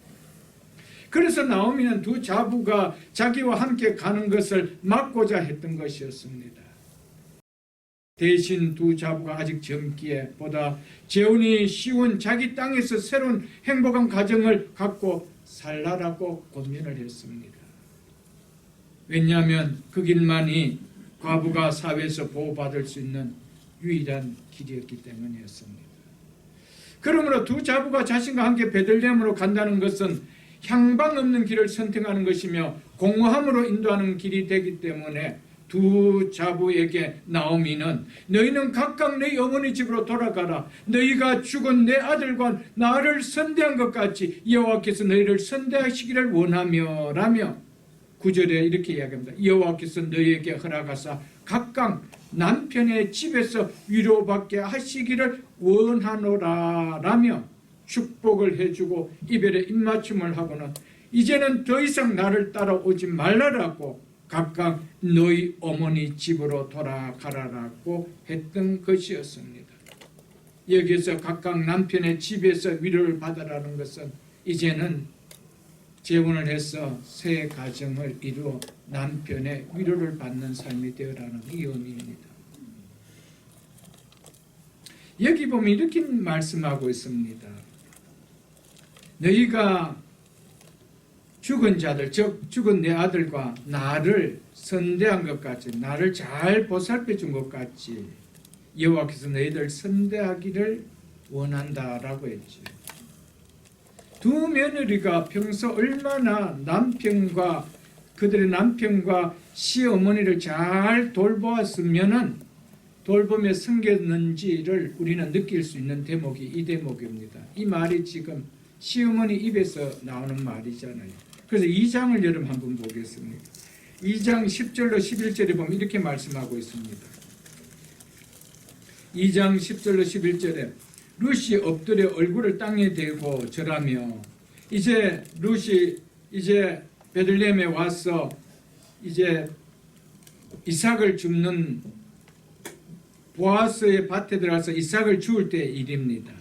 그래서 나오미는 두 자부가 자기와 함께 가는 것을 막고자 했던 것이었습니다. 대신 두 자부가 아직 젊기에 보다 재혼이 쉬운 자기 땅에서 새로운 행복한 가정을 갖고 살라라고 고민을 했습니다. 왜냐하면 그 길만이 과부가 사회에서 보호받을 수 있는 유일한 길이었기 때문이었습니다. 그러므로 두 자부가 자신과 함께 베들레헴으로 간다는 것은 향방 없는 길을 선택하는 것이며 공허함으로 인도하는 길이 되기 때문에 두 자부에게 나오미는 너희는 각각 너희 어머니 집으로 돌아가라. 너희가 죽은 내 아들과 나를 선대한 것 같이 여호와께서 너희를 선대하시기를 원하며 라며 9절에 이렇게 이야기합니다. 여호와께서 너희에게 허락하사 각각 남편의 집에서 위로받게 하시기를 원하노라 라며 축복을 해주고 이별에 입맞춤을 하고는 이제는 더 이상 나를 따라오지 말라라고 각각 너희 어머니 집으로 돌아가라라고 했던 것이었습니다. 여기서 각각 남편의 집에서 위로를 받으라는 것은 이제는 재혼을 해서 새 가정을 이루어 남편의 위로를 받는 삶이 되어라는 이 의미입니다. 여기 보면 이렇게 말씀하고 있습니다. 너희가 죽은 자들, 즉 죽은 내 아들과 나를 선대한 것 같이, 나를 잘 보살펴 준 것 같이 여호와께서 너희들 선대하기를 원한다라고 했죠. 두 며느리가 평소 얼마나 그들의 남편과 시어머니를 잘 돌보았으면은 돌보며 섬겼는지를 우리는 느낄 수 있는 대목이 이 대목입니다. 이 말이 지금 시어머니 입에서 나오는 말이잖아요. 그래서 2장을 여러분 한번 보겠습니다. 2장 10절로 11절에 보면 이렇게 말씀하고 있습니다. 2장 10절로 11절에 룻이 엎드려 얼굴을 땅에 대고 절하며 이제 룻이 이제 베들레헴에 와서 이제 이삭을 줍는 보아스의 밭에 들어가서 이삭을 주울 때의 일입니다.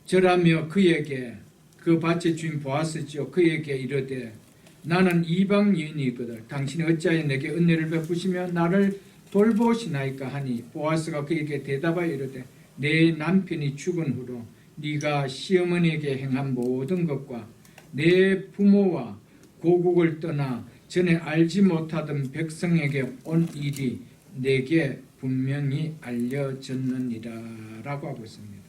절하며 그에게 그 밭의 주인 보아스지요 그에게 이르되 나는 이방 여인이거든 당신이 어찌하여 내게 은혜를 베푸시며 나를 돌보시나이까 하니 보아스가 그에게 대답하여 이르되 내 남편이 죽은 후로 네가 시어머니에게 행한 모든 것과 내 부모와 고국을 떠나 전에 알지 못하던 백성에게 온 일이 내게 분명히 알려졌느니라 라고 하고 있습니다.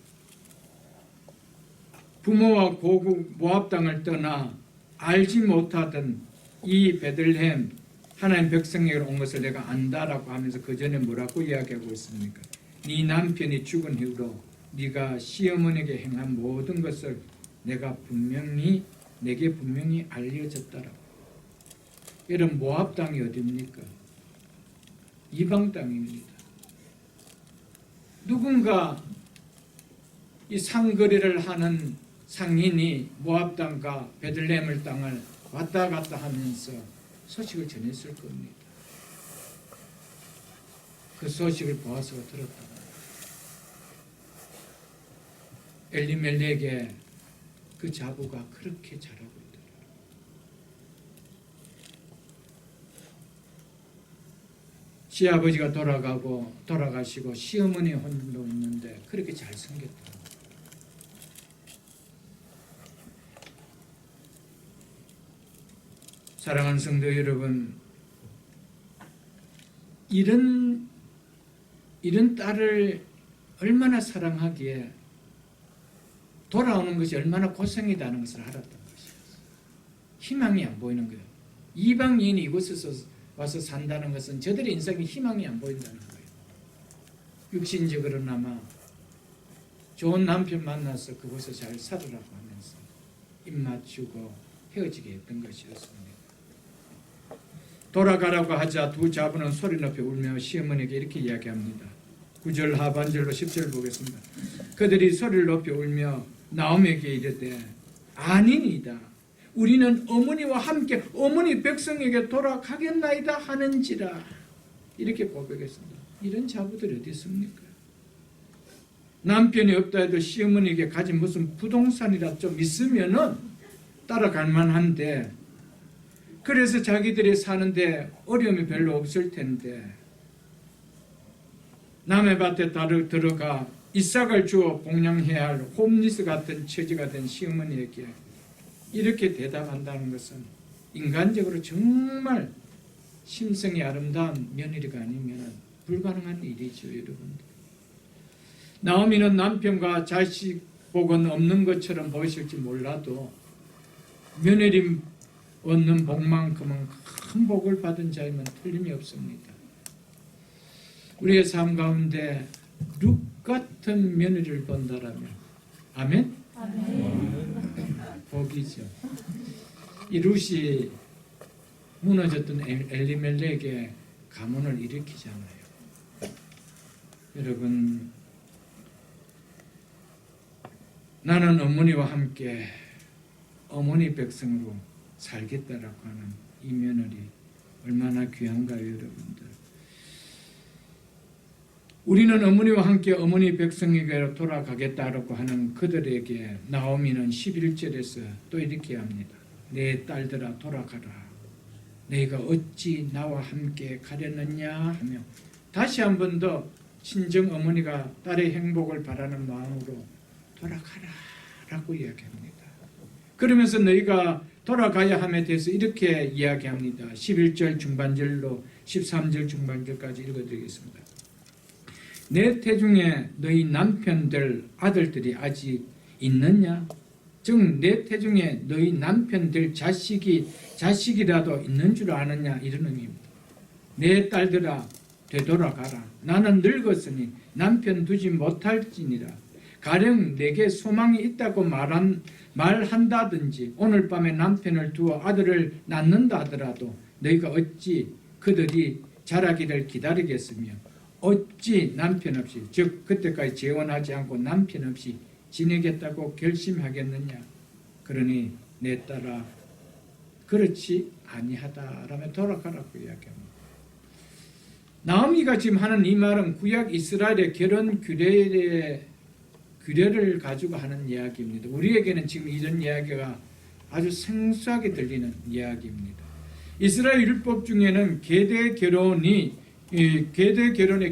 부모와 고국 모압 땅을 떠나 알지 못하던 이 베들레헴 하나님 백성에게 온 것을 내가 안다라고 하면서 그 전에 뭐라고 이야기하고 있습니까? 네 남편이 죽은 이후로 네가 시어머니에게 행한 모든 것을 내게 분명히 알려졌다라고. 여러분 모압 땅이 어디입니까? 이방 땅입니다. 누군가 이 상거래를 하는 상인이 모압 땅과 베들레헴 땅을 왔다 갔다 하면서 소식을 전했을 겁니다. 그 소식을 보아스가 들었다. 엘리멜렉에게 그 자부가 그렇게 잘하고 있더라. 시아버지가 돌아가시고 시어머니 혼도 있는데 그렇게 잘 생겼다. 사랑하는 성도 여러분, 이런 딸을 얼마나 사랑하기에 돌아오는 것이 얼마나 고생이다는 것을 알았던 것이었어요. 희망이 안 보이는 거예요. 이방인이 이곳에서 와서 산다는 것은 저들의 인생에 희망이 안 보인다는 거예요. 육신적으로나마 좋은 남편 만나서 그곳에 잘 살으라고 하면서 입 맞추고 헤어지게 했던 것이었습니다. 돌아가라고 하자 두 자부는 소리 높여 울며 시어머니에게 이렇게 이야기합니다. 9절 하반절로 10절 보겠습니다. 그들이 소리를 높여 울며 나오미에게 이르되 아니니이다. 우리는 어머니와 함께 어머니 백성에게 돌아가겠나이다 하는지라. 이렇게 고백했습니다. 이런 자부들이 어디 있습니까? 남편이 없다 해도 시어머니에게 가진 무슨 부동산이라 좀 있으면은 따라갈 만한데, 그래서 자기들이 사는데 어려움이 별로 없을 텐데, 남의 밭에 들어가 이삭을 주어 봉양해야 할 홈리스 같은 처지가 된 시어머니에게 이렇게 대답한다는 것은 인간적으로 정말 심성이 아름다운 며느리가 아니면 불가능한 일이죠, 여러분들. 나오미는 남편과 자식 복은 없는 것처럼 보이실지 몰라도 며느리 얻는 복만큼은 큰 복을 받은 자이면 틀림이 없습니다. 우리의 삶 가운데 룻 같은 며느리를 본다라면, 아멘? 복이죠. 이 룻이 무너졌던 엘리멜렉의 가문을 일으키잖아요. 여러분, 나는 어머니와 함께 어머니 백성으로 살겠다라고 하는 이 며느리 얼마나 귀한가요, 여러분들. 우리는 어머니와 함께 어머니 백성에게로 돌아가겠다라고 하는 그들에게 나오미는 11절에서 또 이렇게 합니다. 내 딸들아 돌아가라. 너희가 어찌 나와 함께 가려느냐 하며 다시 한 번 더 친정 어머니가 딸의 행복을 바라는 마음으로 돌아가라 라고 이야기합니다. 그러면서 너희가 돌아가야 함에 대해서 이렇게 이야기합니다. 11절 중반절로 13절 중반절까지 읽어드리겠습니다. 내 태중에 너희 남편들 아들들이 아직 있느냐? 즉 내 태중에 너희 남편들 자식이라도 있는 줄 아느냐? 이런 의미입니다. 내 딸들아 되돌아가라. 나는 늙었으니 남편 두지 못할지니라. 가령 내게 소망이 있다고 말한다든지 오늘 밤에 남편을 두어 아들을 낳는다 하더라도 너희가 어찌 그들이 자라기를 기다리겠으며 어찌 남편 없이, 즉 그때까지 재혼하지 않고 남편 없이 지내겠다고 결심하겠느냐. 그러니 내 딸아 그렇지 아니하다라며 돌아가라고 이야기합니다. 나오미가 지금 하는 이 말은 구약 이스라엘의 결혼 규례를 가지고 하는 이야기입니다. 우리에게는 지금 이런 이야기가 아주 생소하게 들리는 이야기입니다. 이스라엘 율법 중에는 계대 결혼의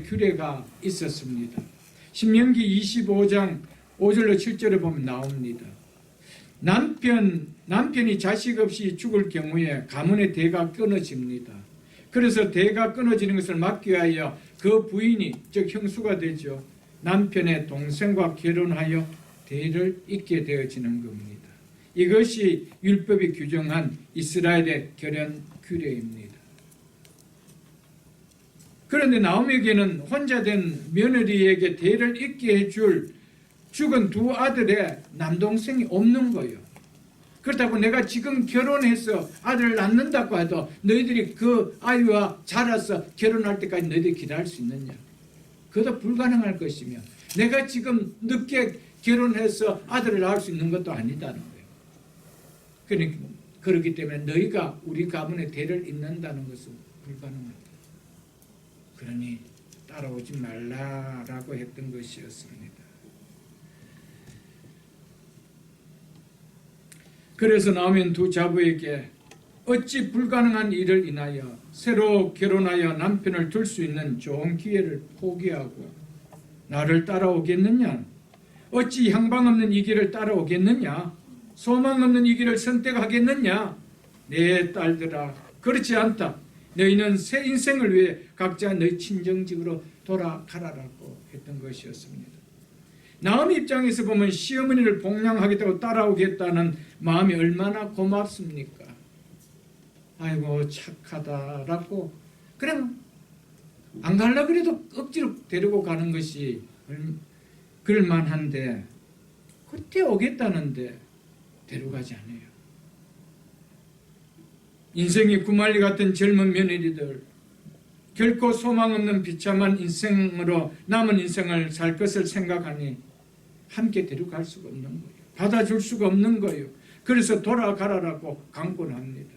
규례가 있었습니다. 신명기 25장 5절로 7절에 보면 나옵니다. 남편이 자식 없이 죽을 경우에 가문의 대가 끊어집니다. 그래서 대가 끊어지는 것을 막기 위하여 그 부인이, 즉 형수가 되죠, 남편의 동생과 결혼하여 대를 잇게 되어지는 겁니다. 이것이 율법이 규정한 이스라엘의 결혼 규례입니다. 그런데 나오미에게는 혼자 된 며느리에게 대를 잇게 해줄 죽은 두 아들의 남동생이 없는 거예요. 그렇다고 내가 지금 결혼해서 아들을 낳는다고 해도 너희들이 그 아이와 자라서 결혼할 때까지 너희들이 기다릴 수 있느냐? 그것도 불가능할 것이며 내가 지금 늦게 결혼해서 아들을 낳을 수 있는 것도 아니다는 거예요. 그렇기 때문에 너희가 우리 가문의 대를 잇는다는 것은 불가능하다. 그러니 따라오지 말라라고 했던 것이었습니다. 그래서 나오면 두 자부에게 어찌 불가능한 일을 인하여 새로 결혼하여 남편을 둘 수 있는 좋은 기회를 포기하고 나를 따라오겠느냐? 어찌 향방 없는 이 길을 따라오겠느냐? 소망 없는 이 길을 선택하겠느냐? 내 딸들아 그렇지 않다. 너희는 새 인생을 위해 각자 너희 친정집으로 돌아가라라고 했던 것이었습니다. 나오미 입장에서 보면 시어머니를 봉양하겠다고 따라오겠다는 마음이 얼마나 고맙습니까? 아이고 착하다라고 그냥 안 가려고 그래도 억지로 데리고 가는 것이 그럴만한데 그때 오겠다는데 데려가지 않아요. 인생이 구말리 같은 젊은 며느리들 결코 소망 없는 비참한 인생으로 남은 인생을 살 것을 생각하니 함께 데려갈 수가 없는 거예요. 받아줄 수가 없는 거예요. 그래서 돌아가라라고 강권합니다.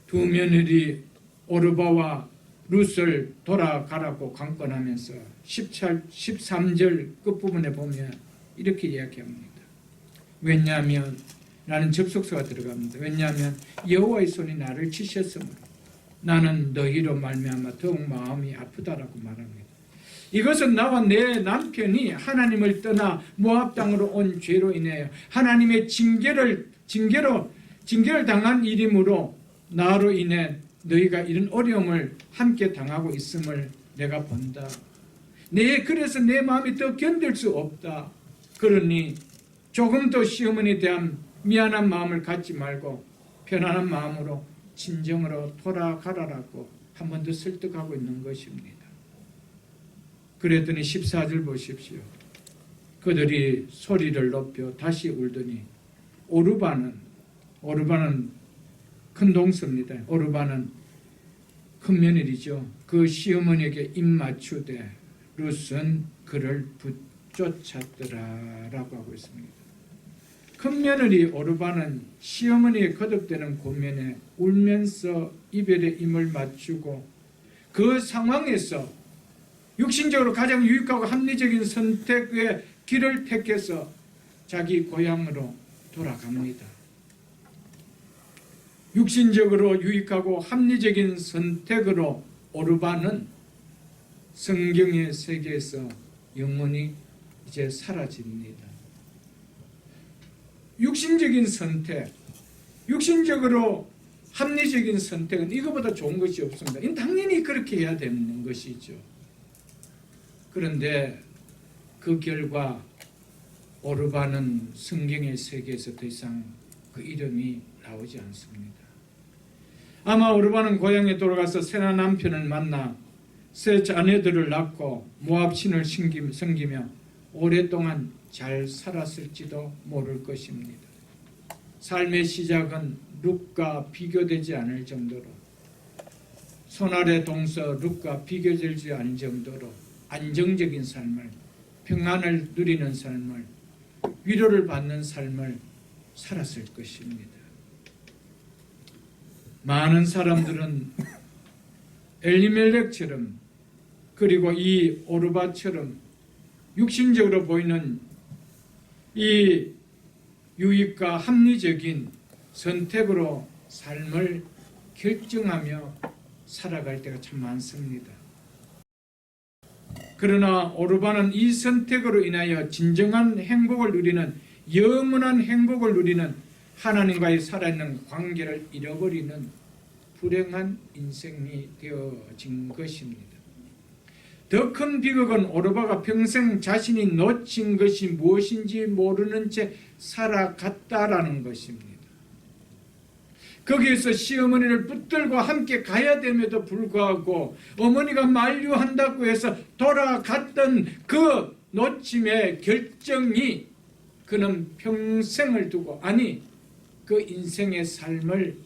두 며느리 오르바와 룻을 돌아가라고 강권하면서 13절 끝부분에 보면 이렇게 이야기합니다. 왜냐하면 나는 접속사가 들어갑니다. 왜냐하면 여호와의 손이 나를 치셨으므로 나는 너희로 말미암아 더욱 마음이 아프다라고 말합니다. 이것은 나와 내 남편이 하나님을 떠나 모압 땅으로 온 죄로 인하여 하나님의 징계를 당한 일이므로 나로 인해 너희가 이런 어려움을 함께 당하고 있음을 내가 본다. 그래서 내 마음이 더 견딜 수 없다. 그러니 조금 더 시어머니에 대한 미안한 마음을 갖지 말고 편안한 마음으로 진정으로 돌아가라라고 한 번 더 설득하고 있는 것입니다. 그랬더니 14절 보십시오. 그들이 소리를 높여 다시 울더니 오르바는 큰 동서입니다. 오르바는 큰 며느리죠. 그 시어머니에게 입 맞추되 룻은 그를 붙쫓았더라라고 하고 있습니다. 큰 며느리 오르바는 시어머니의 거듭되는 고면에 울면서 이별의 입을 맞추고 그 상황에서 육신적으로 가장 유익하고 합리적인 선택의 길을 택해서 자기 고향으로 돌아갑니다. 육신적으로 유익하고 합리적인 선택으로 오르바는 성경의 세계에서 영원히 이제 사라집니다. 육신적인 선택, 육신적으로 합리적인 선택은 이거보다 좋은 것이 없습니다. 당연히 그렇게 해야 되는 것이죠. 그런데 그 결과 오르바는 성경의 세계에서 더 이상 그 이름이 나오지 않습니다. 아마 오르바는 고향에 돌아가서 세나 남편을 만나 세 자녀들을 낳고 모압 신을 섬기며 오랫동안 잘 살았을지도 모를 것입니다. 삶의 시작은 룻과 비교되지 않을 정도로, 손아래 동서 룻과 비교되지 않을 정도로 안정적인 삶을, 평안을 누리는 삶을, 위로를 받는 삶을 살았을 것입니다. 많은 사람들은 엘리멜렉처럼, 그리고 이 오르바처럼 육신적으로 보이는 이 유익과 합리적인 선택으로 삶을 결정하며 살아갈 때가 참 많습니다. 그러나 오르바는 이 선택으로 인하여 진정한 행복을 누리는, 영원한 행복을 누리는 하나님과의 살아있는 관계를 잃어버리는 불행한 인생이 되어진 것입니다. 더 큰 비극은 오르바가 평생 자신이 놓친 것이 무엇인지 모르는 채 살아갔다라는 것입니다. 거기에서 시어머니를 붙들고 함께 가야 됨에도 불구하고 어머니가 만류한다고 해서 돌아갔던 그 놓침의 결정이 그는 평생을 두고, 아니 그 인생의 삶을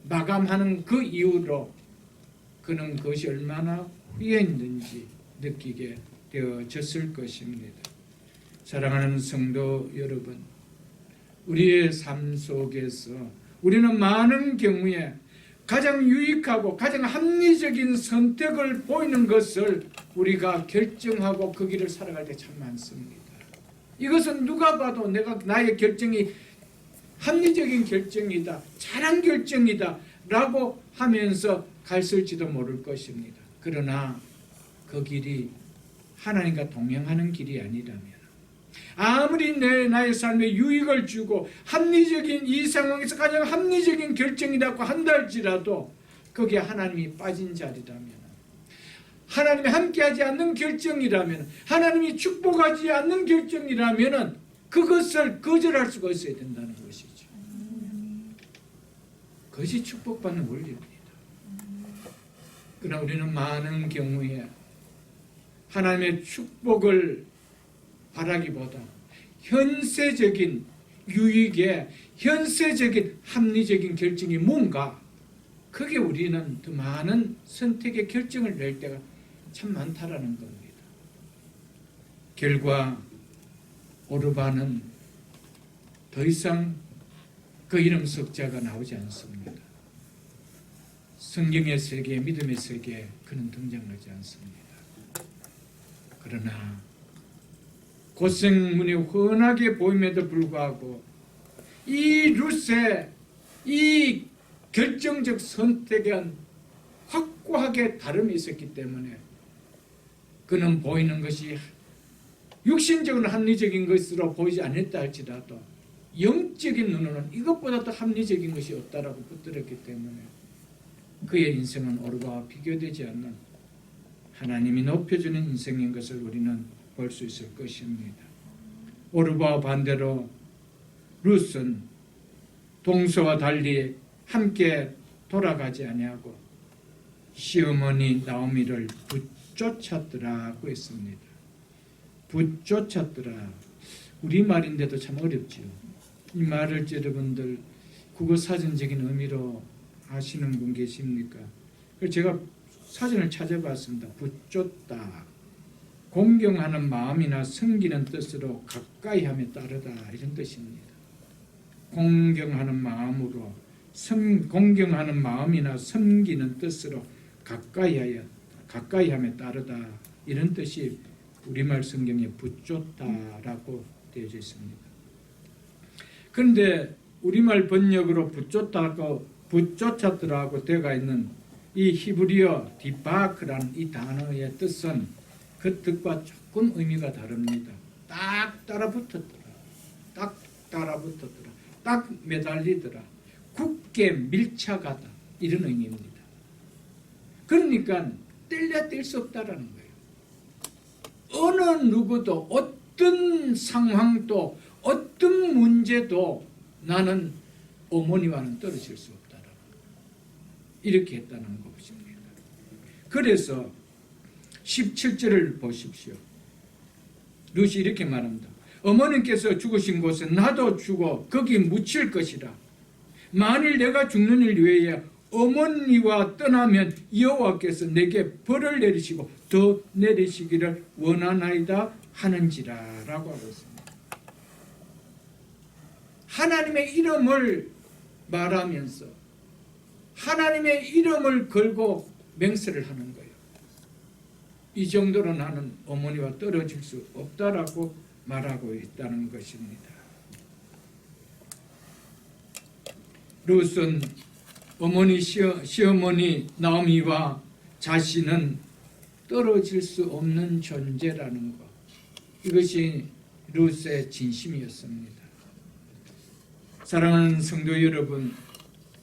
마감하는 그 이후로 그는 그것이 얼마나 후회했는지 느끼게 되어졌을 것입니다. 사랑하는 성도 여러분, 우리의 삶 속에서 우리는 많은 경우에 가장 유익하고 가장 합리적인 선택을 보이는 것을 우리가 결정하고 그 길을 살아갈 때 참 많습니다. 이것은 누가 봐도 나의 결정이 합리적인 결정이다, 잘한 결정이다 라고 하면서 갔을지도 모를 것입니다. 그러나 그 길이 하나님과 동행하는 길이 아니라면, 아무리 나의 삶에 유익을 주고 합리적인, 이 상황에서 가장 합리적인 결정이라고 한다 할지라도 거기에 하나님이 빠진 자리라면, 하나님이 함께하지 않는 결정이라면, 하나님이 축복하지 않는 결정이라면 그것을 거절할 수가 있어야 된다는 것이죠. 그것이 축복받는 원리입니다. 그러나 우리는 많은 경우에 하나님의 축복을 바라기보다 현세적인 유익에 현세적인 합리적인 결정이 뭔가, 그게 우리는 더 많은 선택의 결정을 낼 때가 참 많다라는 겁니다. 결과 오르바는 더 이상 그 이름 석자가 나오지 않습니다. 성경의 세계, 믿음의 세계에 그는 등장하지 않습니다. 그러나 고생문이 훤하게 보임에도 불구하고 이 룻의 이 결정적 선택은 확고하게 다름이 있었기 때문에 그는 보이는 것이 육신적으로 합리적인 것으로 보이지 않았다 할지라도 영적인 눈으로는 이것보다 더 합리적인 것이 없다라고 붙들었기 때문에 그의 인생은 오르바와 비교되지 않는 하나님이 높여주는 인생인 것을 우리는 볼 수 있을 것입니다. 오르바와 반대로 룻은 동서와 달리 함께 돌아가지 아니하고 시어머니 나오미를 붙쫓았더라고 했습니다. 붙쫓았더라. 우리말인데도 참 어렵지요. 이 말을 여러분들 국어 사전적인 의미로 아시는 분 계십니까? 그래서 제가 사전을 찾아봤습니다. 붙쫓다. 공경하는 마음이나 섬기는 뜻으로 가까이 함에 따르다 이런 뜻입니다. 공경하는 마음으로 공경하는 마음이나 섬기는 뜻으로 가까이 함에 따르다 이런 뜻이 우리말 성경에 붙쫓다라고 되어져 있습니다. 그런데 우리말 번역으로 붙쫓았더라고 되어가 있는 이 히브리어 디바크라는 이 단어의 뜻은 그 뜻과 조금 의미가 다릅니다. 딱 따라붙었더라. 딱 매달리더라. 굳게 밀착하다. 이런 의미입니다. 그러니까 뗄래야 뗄 수 없다라는 거예요. 어느 누구도 어떤 상황도 어떤 문제도 나는 어머니와는 떨어질 수 없다라고 이렇게 했다는 것입니다. 그래서 17절을 보십시오. 룻이 이렇게 말합니다. 어머니께서 죽으신 곳에 나도 죽어 거기 묻힐 것이라. 만일 내가 죽는 일 외에 어머니와 떠나면 여호와께서 내게 벌을 내리시고 더 내리시기를 원하나이다 하는지라 라고 하고 있습니다. 하나님의 이름을 말하면서 하나님의 이름을 걸고 맹세를 하는 거예요. 이 정도로 나는 어머니와 떨어질 수 없다라고 말하고 있다는 것입니다. 룻은 어머니 시어머니 나오미와 자신은 떨어질 수 없는 존재라는 것, 이것이 룻의 진심이었습니다. 사랑하는 성도 여러분,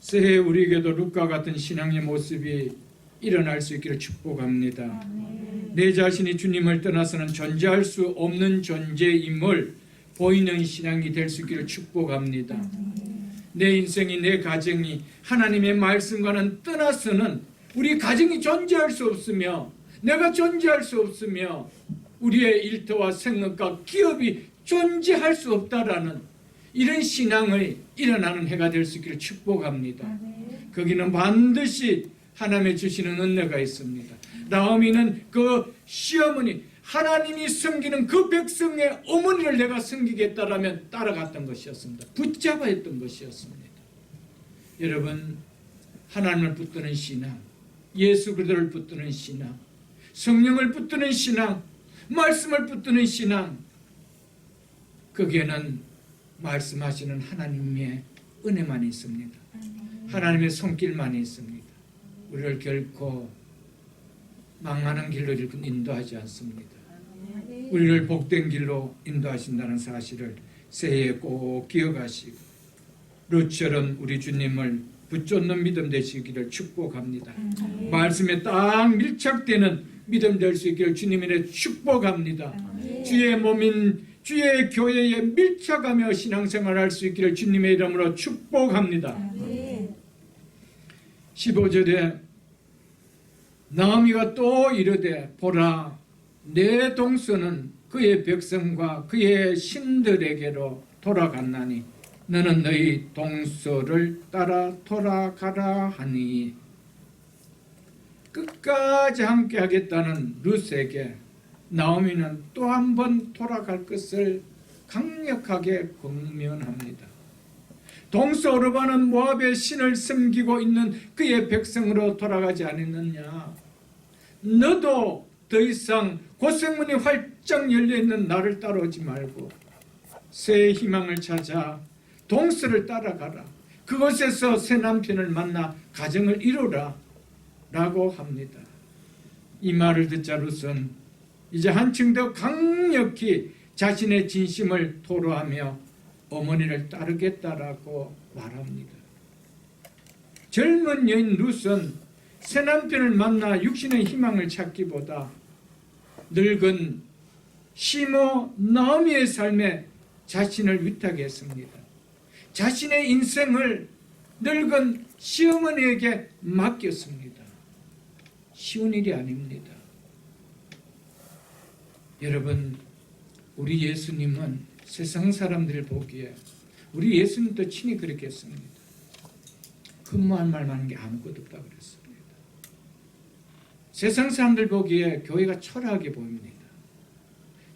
새해 우리에게도 룻과 같은 신앙의 모습이 일어날 수 있기를 축복합니다. 내 자신이 주님을 떠나서는 존재할 수 없는 존재임을 보이는 신앙이 될 수 있기를 축복합니다. 내 인생이, 내 가정이 하나님의 말씀과는 떠나서는 우리 가정이 존재할 수 없으며 내가 존재할 수 없으며 우리의 일터와 생업과 기업이 존재할 수 없다라는 이런 신앙의 일어나는 해가 될 수 있기를 축복합니다. 거기는 반드시 하나님의 주시는 은혜가 있습니다. 나오미는 그 시어머니 하나님이 섬기는 그 백성의 어머니를 내가 섬기겠다라면 따라갔던 것이었습니다. 붙잡아 했던 것이었습니다. 여러분, 하나님을 붙드는 신앙, 예수 그리스도를 붙드는 신앙, 성령을 붙드는 신앙, 말씀을 붙드는 신앙, 거기에는 말씀하시는 하나님의 은혜만 있습니다. 하나님의 손길만 있습니다. 우리를 결코 망하는 길로 인도하지 않습니다. 우리를 복된 길로 인도하신다는 사실을 새해에 꼭 기억하시고 룻처럼 우리 주님을 붙잡는 믿음 되시기를 축복합니다. 말씀에 딱 밀착되는 믿음 될 수 있기를 주님의 축복합니다. 주의 몸인 주의 교회에 밀착하며 신앙생활 할 수 있기를 주님의 이름으로 축복합니다. 15절에 나오미가 또 이르되 보라 내 동서는 그의 백성과 그의 신들에게로 돌아갔나니 너는 너희 동서를 따라 돌아가라 하니 끝까지 함께 하겠다는 룻에게 나오미는 또 한 번 돌아갈 것을 강력하게 권면합니다. 동서 오르바는 모압의 신을 섬기고 있는 그의 백성으로 돌아가지 않았느냐. 너도 더 이상 고생문이 활짝 열려있는 나를 따라오지 말고 새 희망을 찾아 동서를 따라가라. 그곳에서 새 남편을 만나 가정을 이루라 라고 합니다. 이 말을 듣자 룻은 이제 한층 더 강력히 자신의 진심을 토로하며 어머니를 따르겠다라고 말합니다. 젊은 여인 룻은 새 남편을 만나 육신의 희망을 찾기보다 늙은 시모 나오미의 삶에 자신을 위탁했습니다. 자신의 인생을 늙은 시어머니에게 맡겼습니다. 쉬운 일이 아닙니다. 여러분, 우리 예수님은 세상 사람들을 보기에 우리 예수님도 친히 그렇게 했습니다. 근무할 말 많은 게 아무것도 없다 그랬습니다. 세상 사람들 보기에 교회가 초라하게 보입니다.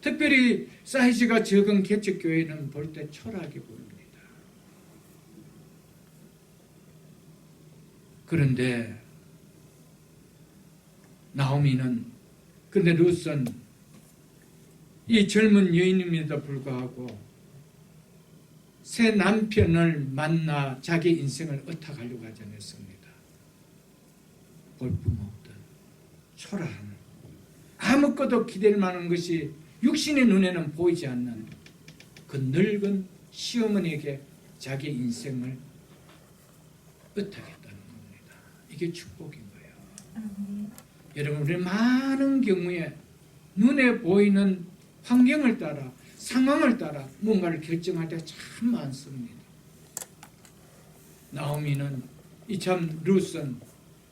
특별히 사이즈가 적은 개척교회는 볼 때 초라하게 보입니다. 그런데 그런데 룻은 이 젊은 여인임에도 불구하고 새 남편을 만나 자기 인생을 어떡하려고 하지 않았습니다. 볼품없던 초라한 아무것도 기댈 만한 것이 육신의 눈에는 보이지 않는 그 늙은 시어머니에게 자기 인생을 의탁했다는 겁니다. 이게 축복인 거예요. 여러분, 우리 많은 경우에 눈에 보이는 환경을 따라 상황을 따라 뭔가를 결정할 때가 참 많습니다. 나오미는 이참 룻은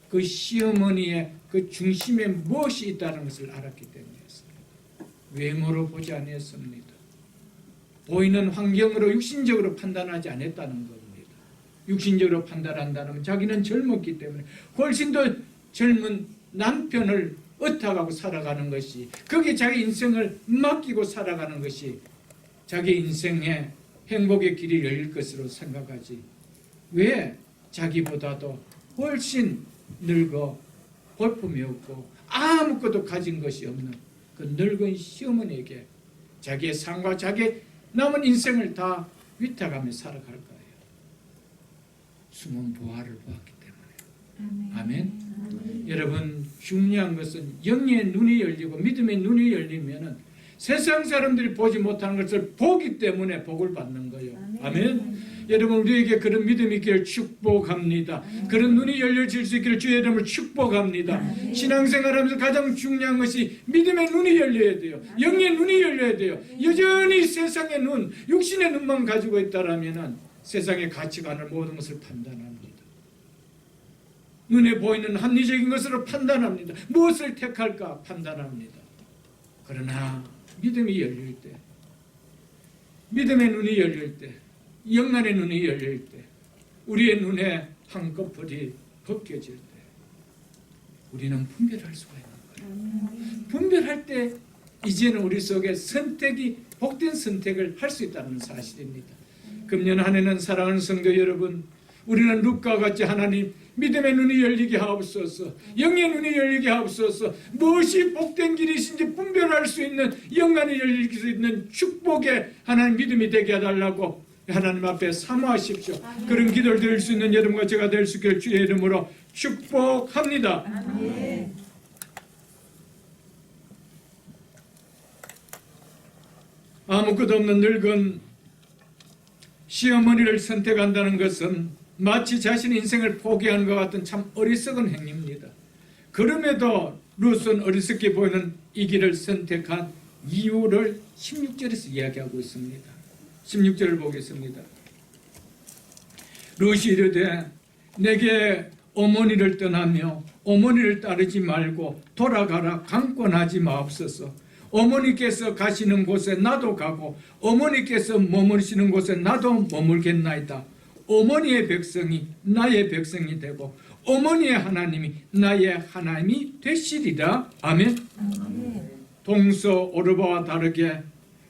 그 시어머니의 그 중심에 무엇이 있다는 것을 알았기 때문이었습니다. 외모로 보지 않았습니다. 보이는 환경으로 육신적으로 판단하지 않았다는 겁니다. 육신적으로 판단한다면 자기는 젊었기 때문에 훨씬 더 젊은 남편을 의탁하고 살아가는 것이, 거기에 자기 인생을 맡기고 살아가는 것이 자기 인생의 행복의 길이 열릴 것으로 생각하지, 왜 자기보다도 훨씬 늙어 볼품이 없고 아무것도 가진 것이 없는 그 늙은 시어머니에게 자기의 삶과 자기의 남은 인생을 다 위탁하며 살아갈까요? 숨은 보화를 보았기 때문에. 아멘. 여러분, 중요한 것은 영의 눈이 열리고 믿음의 눈이 열리면은 세상 사람들이 보지 못하는 것을 보기 때문에 복을 받는 거예요. 아멘. 여러분, 우리에게 그런 믿음이 있기를 축복합니다. 그런 눈이 열려질 수 있기를 주의 이름으로 축복합니다. 신앙생활하면서 가장 중요한 것이 믿음의 눈이 열려야 돼요. 영의 눈이 열려야 돼요. 여전히 세상의 눈, 육신의 눈만 가지고 있다라면은 세상의 가치관을 모든 것을 판단합니다. 눈에 보이는 합리적인 것으로 판단합니다. 무엇을 택할까 판단합니다. 그러나 믿음이 열릴 때, 믿음의 눈이 열릴 때, 영안의 눈이 열릴 때, 우리의 눈에 한꺼풀이 벗겨질 때 우리는 분별할 수가 있는 거예요. 분별할 때 이제는 우리 속에 선택이, 복된 선택을 할 수 있다는 사실입니다. 금년 한 해는 사랑하는 성도 여러분, 우리는 룻과 같이 하나님 믿음의 눈이 열리게 하옵소서, 영의 눈이 열리게 하옵소서, 무엇이 복된 길이신지 분별할 수 있는, 영안이 열릴 수 있는 축복의 하나님 믿음이 되게 해달라고 하나님 앞에 사모하십시오. 그런 기도를 드릴 수 있는 여러분과 제가 될 수 있기를 주의 이름으로 축복합니다. 아무것도 없는 늙은 시어머니를 선택한다는 것은 마치 자신의 인생을 포기하는 것 같은 참 어리석은 행위입니다. 그럼에도 룻은 어리석게 보이는 이 길을 선택한 이유를 16절에서 이야기하고 있습니다. 16절을 보겠습니다. 룻이 이르되 내게 어머니를 떠나며 어머니를 따르지 말고 돌아가라 강권하지 마옵소서. 어머니께서 가시는 곳에 나도 가고 어머니께서 머무르시는 곳에 나도 머물겠나이다. 어머니의 백성이 나의 백성이 되고 어머니의 하나님이 나의 하나님이 되시리라. 아멘. 동서 오르바와 다르게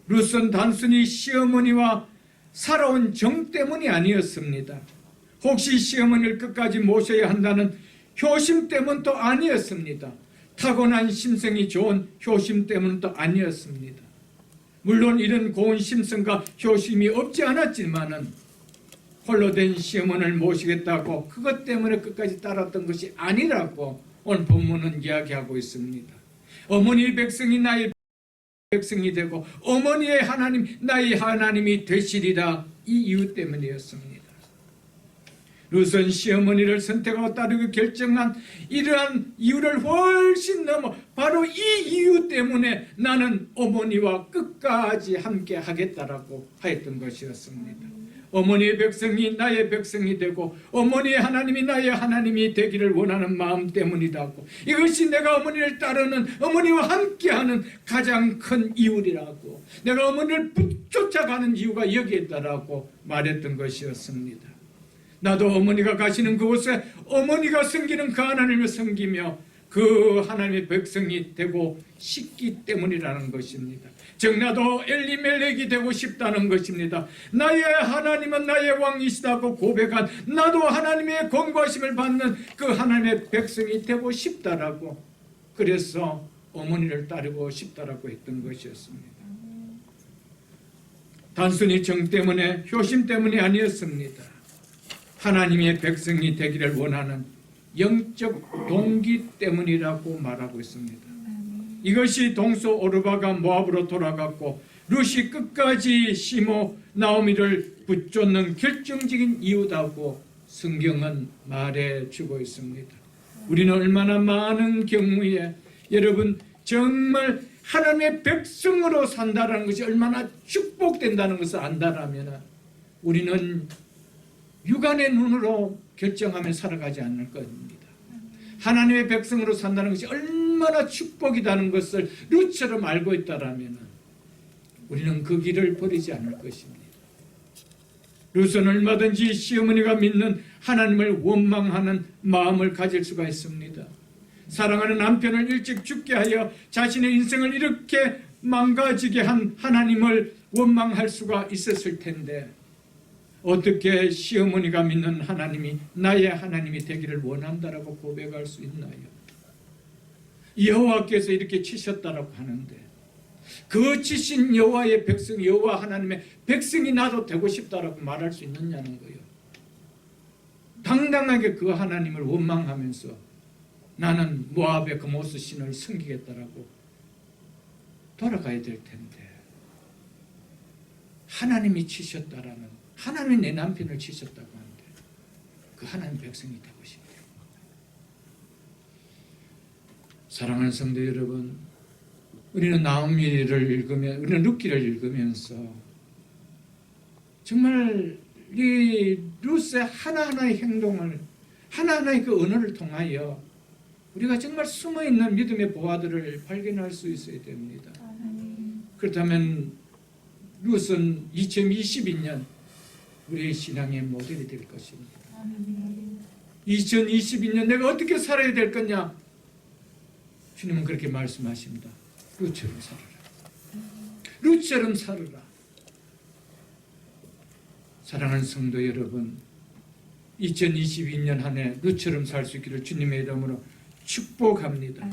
룻은 단순히 시어머니와 살아온 정 때문이 아니었습니다. 혹시 시어머니를 끝까지 모셔야 한다는 효심 때문도 아니었습니다. 타고난 심성이 좋은 효심 때문도 아니었습니다. 물론 이런 고운 심성과 효심이 없지 않았지만은 홀로 된 시어머니를 모시겠다고 그것 때문에 끝까지 따랐던 것이 아니라고 오늘 본문은 이야기하고 있습니다. 어머니의 백성이 나의 백성이 되고 어머니의 하나님 나의 하나님이 되시리라, 이 이유 때문이었습니다. 룻은 시어머니를 선택하고 따르고 결정한 이러한 이유를 훨씬 넘어 바로 이 이유 때문에 나는 어머니와 끝까지 함께 하겠다라고 하였던 것이었습니다. 어머니의 백성이 나의 백성이 되고 어머니의 하나님이 나의 하나님이 되기를 원하는 마음 때문이라고, 이것이 내가 어머니를 따르는 어머니와 함께하는 가장 큰 이유라고, 내가 어머니를 쫓아가는 이유가 여기에 있다라고 말했던 것이었습니다. 나도 어머니가 가시는 그곳에 어머니가 섬기는 그 하나님을 섬기며 그 하나님의 백성이 되고 싶기 때문이라는 것입니다. 즉 나도 엘리멜렉이 되고 싶다는 것입니다. 나의 하나님은 나의 왕이시다고 고백한, 나도 하나님의 권고하심을 받는 그 하나님의 백성이 되고 싶다라고, 그래서 어머니를 따르고 싶다라고 했던 것이었습니다. 단순히 정 때문에 효심 때문이 아니었습니다. 하나님의 백성이 되기를 원하는 영적 동기 때문이라고 말하고 있습니다. 이것이 동서 오르바가 모압으로 돌아갔고 룻이 끝까지 시모 나오미를 붙쫓는 결정적인 이유다고 성경은 말해주고 있습니다. 우리는 얼마나 많은 경우에 여러분 정말 하나님의 백성으로 산다는 것이 얼마나 축복된다는 것을 안다라면 우리는 육안의 눈으로 결정하며 살아가지 않을 겁니다. 하나님의 백성으로 산다는 것이 얼마나 축복이라는 것을 룻처럼 알고 있다라면 우리는 그 길을 버리지 않을 것입니다. 룻은 얼마든지 시어머니가 믿는 하나님을 원망하는 마음을 가질 수가 있습니다. 사랑하는 남편을 일찍 죽게 하여 자신의 인생을 이렇게 망가지게 한 하나님을 원망할 수가 있었을 텐데 어떻게 시어머니가 믿는 하나님이 나의 하나님이 되기를 원한다라고 고백할 수 있나요? 여호와께서 이렇게 치셨다라고 하는데 그 치신 여호와의 백성, 여호와 하나님의 백성이 나도 되고 싶다라고 말할 수 있느냐는 거예요. 당당하게 그 하나님을 원망하면서 나는 모압의 그 모스 신을 섬기겠다라고 돌아가야 될 텐데, 하나님이 치셨다라는, 하나님이 내 남편을 치셨다고 하는데 그 하나님 백성이 되고 싶대요. 사랑하는 성도 여러분, 우리는 나오미를 읽으면, 우리는 룻기를 읽으면서 정말 이 룻의 하나하나의 행동을, 하나하나의 그 언어를 통하여 우리가 정말 숨어있는 믿음의 보화들을 발견할 수 있어야 됩니다. 그렇다면 룻은 2022년 우리의 신앙의 모델이 될 것입니다. 2022년 내가 어떻게 살아야 될 거냐? 주님은 그렇게 말씀하십니다. 룻처럼 살아라. 룻처럼 살아라. 사랑하는 성도 여러분, 2022년 한 해 룻처럼 살 수 있기를 주님의 이름으로 축복합니다.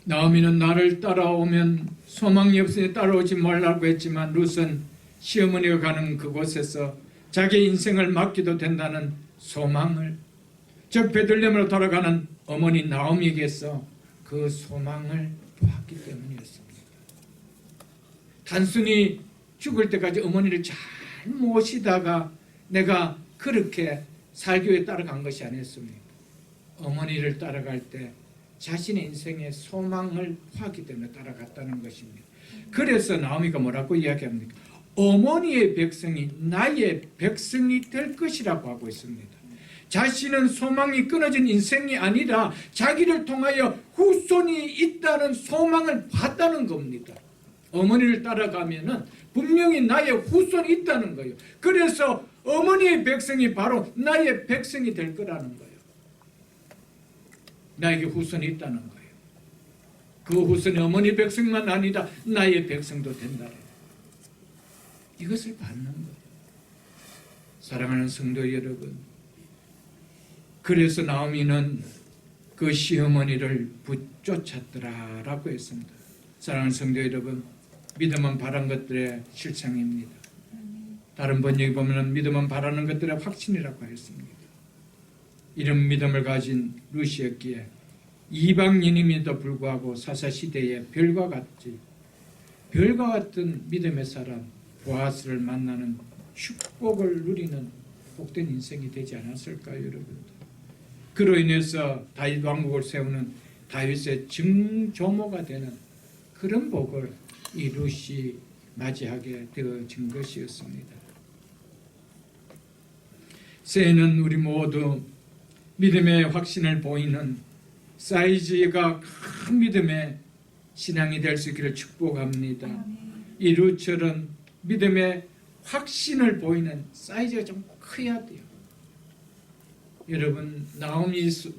나오미는 나를 따라오면 소망이 없으니 따라오지 말라고 했지만 룻은 시어머니가 가는 그곳에서 자기 인생을 맡기도 된다는 소망을, 즉 베들레헴으로 돌아가는 어머니 나오미에게서 그 소망을 보았기 때문이었습니다. 단순히 죽을 때까지 어머니를 잘 모시다가 내가 그렇게 살교에 따라간 것이 아니었습니다. 어머니를 따라갈 때 자신의 인생의 소망을 파기 때문에 따라갔다는 것입니다. 그래서 나오미가 뭐라고 이야기합니까? 어머니의 백성이 나의 백성이 될 것이라고 하고 있습니다. 자신은 소망이 끊어진 인생이 아니라 자기를 통하여 후손이 있다는 소망을 봤다는 겁니다. 어머니를 따라가면은 분명히 나의 후손이 있다는 거예요. 그래서 어머니의 백성이 바로 나의 백성이 될 거라는 거예요. 나에게 후손이 있다는 거예요. 그 후손의 어머니 백성만 아니라 나의 백성도 된다. 이것을 받는 거예요. 사랑하는 성도 여러분, 그래서 나오미는 그 시어머니를 붙쫓았더라라고 했습니다. 사랑하는 성도 여러분, 믿음은 바란 것들의 실상입니다. 다른 번역에 보면 믿음은 바라는 것들의 확신이라고 했습니다. 이런 믿음을 가진 루시였기에 이방인임에도 불구하고 사사시대에 별과 같은 믿음의 사람 보아스를 만나는 축복을 누리는 복된 인생이 되지 않았을까요, 여러분? 그로 인해서 다윗 왕국을 세우는 다윗의 증조모가 되는 그런 복을 이 룻이 맞이하게 되어진 것이었습니다. 새해는 우리 모두 믿음의 확신을 보이는 사이즈가 큰 믿음의 신앙이 될 수 있기를 축복합니다. 이 룻처럼 믿음의 확신을 보이는 사이즈가 좀 커야 돼요. 여러분,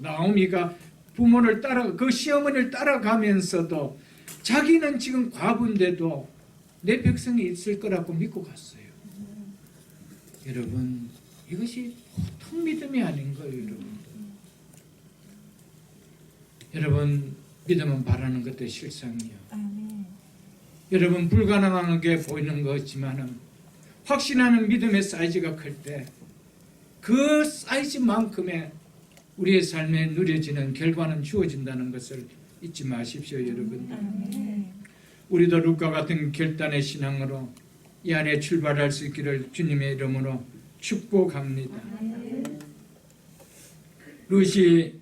나오미가 부모를 따라 그 시어머니를 따라가면서도 자기는 지금 과부인데도 내 백성이 있을 거라고 믿고 갔어요. 여러분, 이것이 보통 믿음이 아닌 거예요, 여러분. 여러분, 믿음은 바라는 것도 실상이요. 여러분, 불가능하게 보이는 것이지만은 확신하는 믿음의 사이즈가 클 때 그 사이즈만큼의 우리의 삶에 누려지는 결과는 주어진다는 것을 잊지 마십시오, 여러분. 우리도 룻과 같은 결단의 신앙으로 이 안에 출발할 수 있기를 주님의 이름으로 축복합니다. 룻이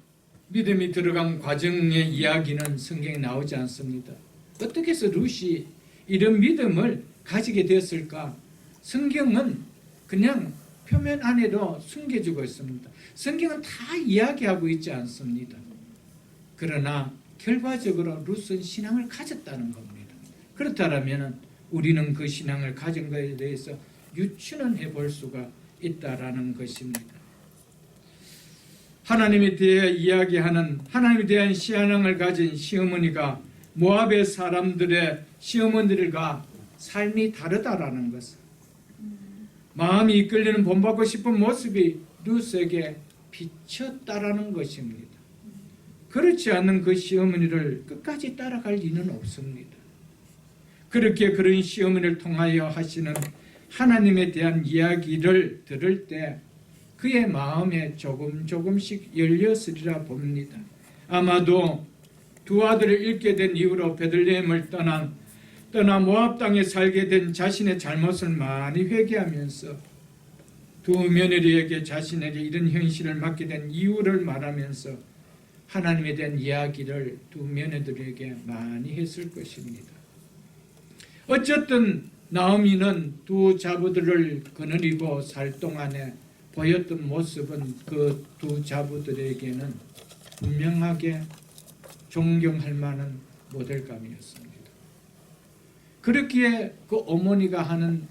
믿음이 들어간 과정의 이야기는 성경에 나오지 않습니다. 어떻게 해서 룻이 이런 믿음을 가지게 되었을까? 성경은 그냥 표면 안에도 숨겨주고 있습니다. 성경은 다 이야기하고 있지 않습니다. 그러나 결과적으로 룻은 신앙을 가졌다는 겁니다. 그렇다면 우리는 그 신앙을 가진 것에 대해서 유추는 해볼 수가 있다라는 것입니다. 하나님에 대해 이야기하는 하나님에 대한 신앙을 가진 시어머니가 모압의 사람들의 시어머니들과 삶이 다르다라는 것을, 마음이 이끌리는 본받고 싶은 모습이 룻에게 비쳤다라는 것입니다. 그렇지 않는 그 시어머니를 끝까지 따라갈 리는 없습니다. 그렇게 그런 시어머니를 통하여 하시는 하나님에 대한 이야기를 들을 때 그의 마음에 조금씩 열렸으리라 봅니다. 아마도 두 아들을 잃게 된 이후로 베들레헴을 떠나 모압 땅에 살게 된 자신의 잘못을 많이 회개하면서 두 며느리에게 자신에게 이런 현실을 맡게 된 이유를 말하면서 하나님에 대한 이야기를 두 며느리에게 많이 했을 것입니다. 어쨌든 나오미는 두 자부들을 거느리고 살 동안에 보였던 모습은 그 두 자부들에게는 분명하게 존경할 만한 모델감이었습니다. 그렇기에 그 어머니가 하는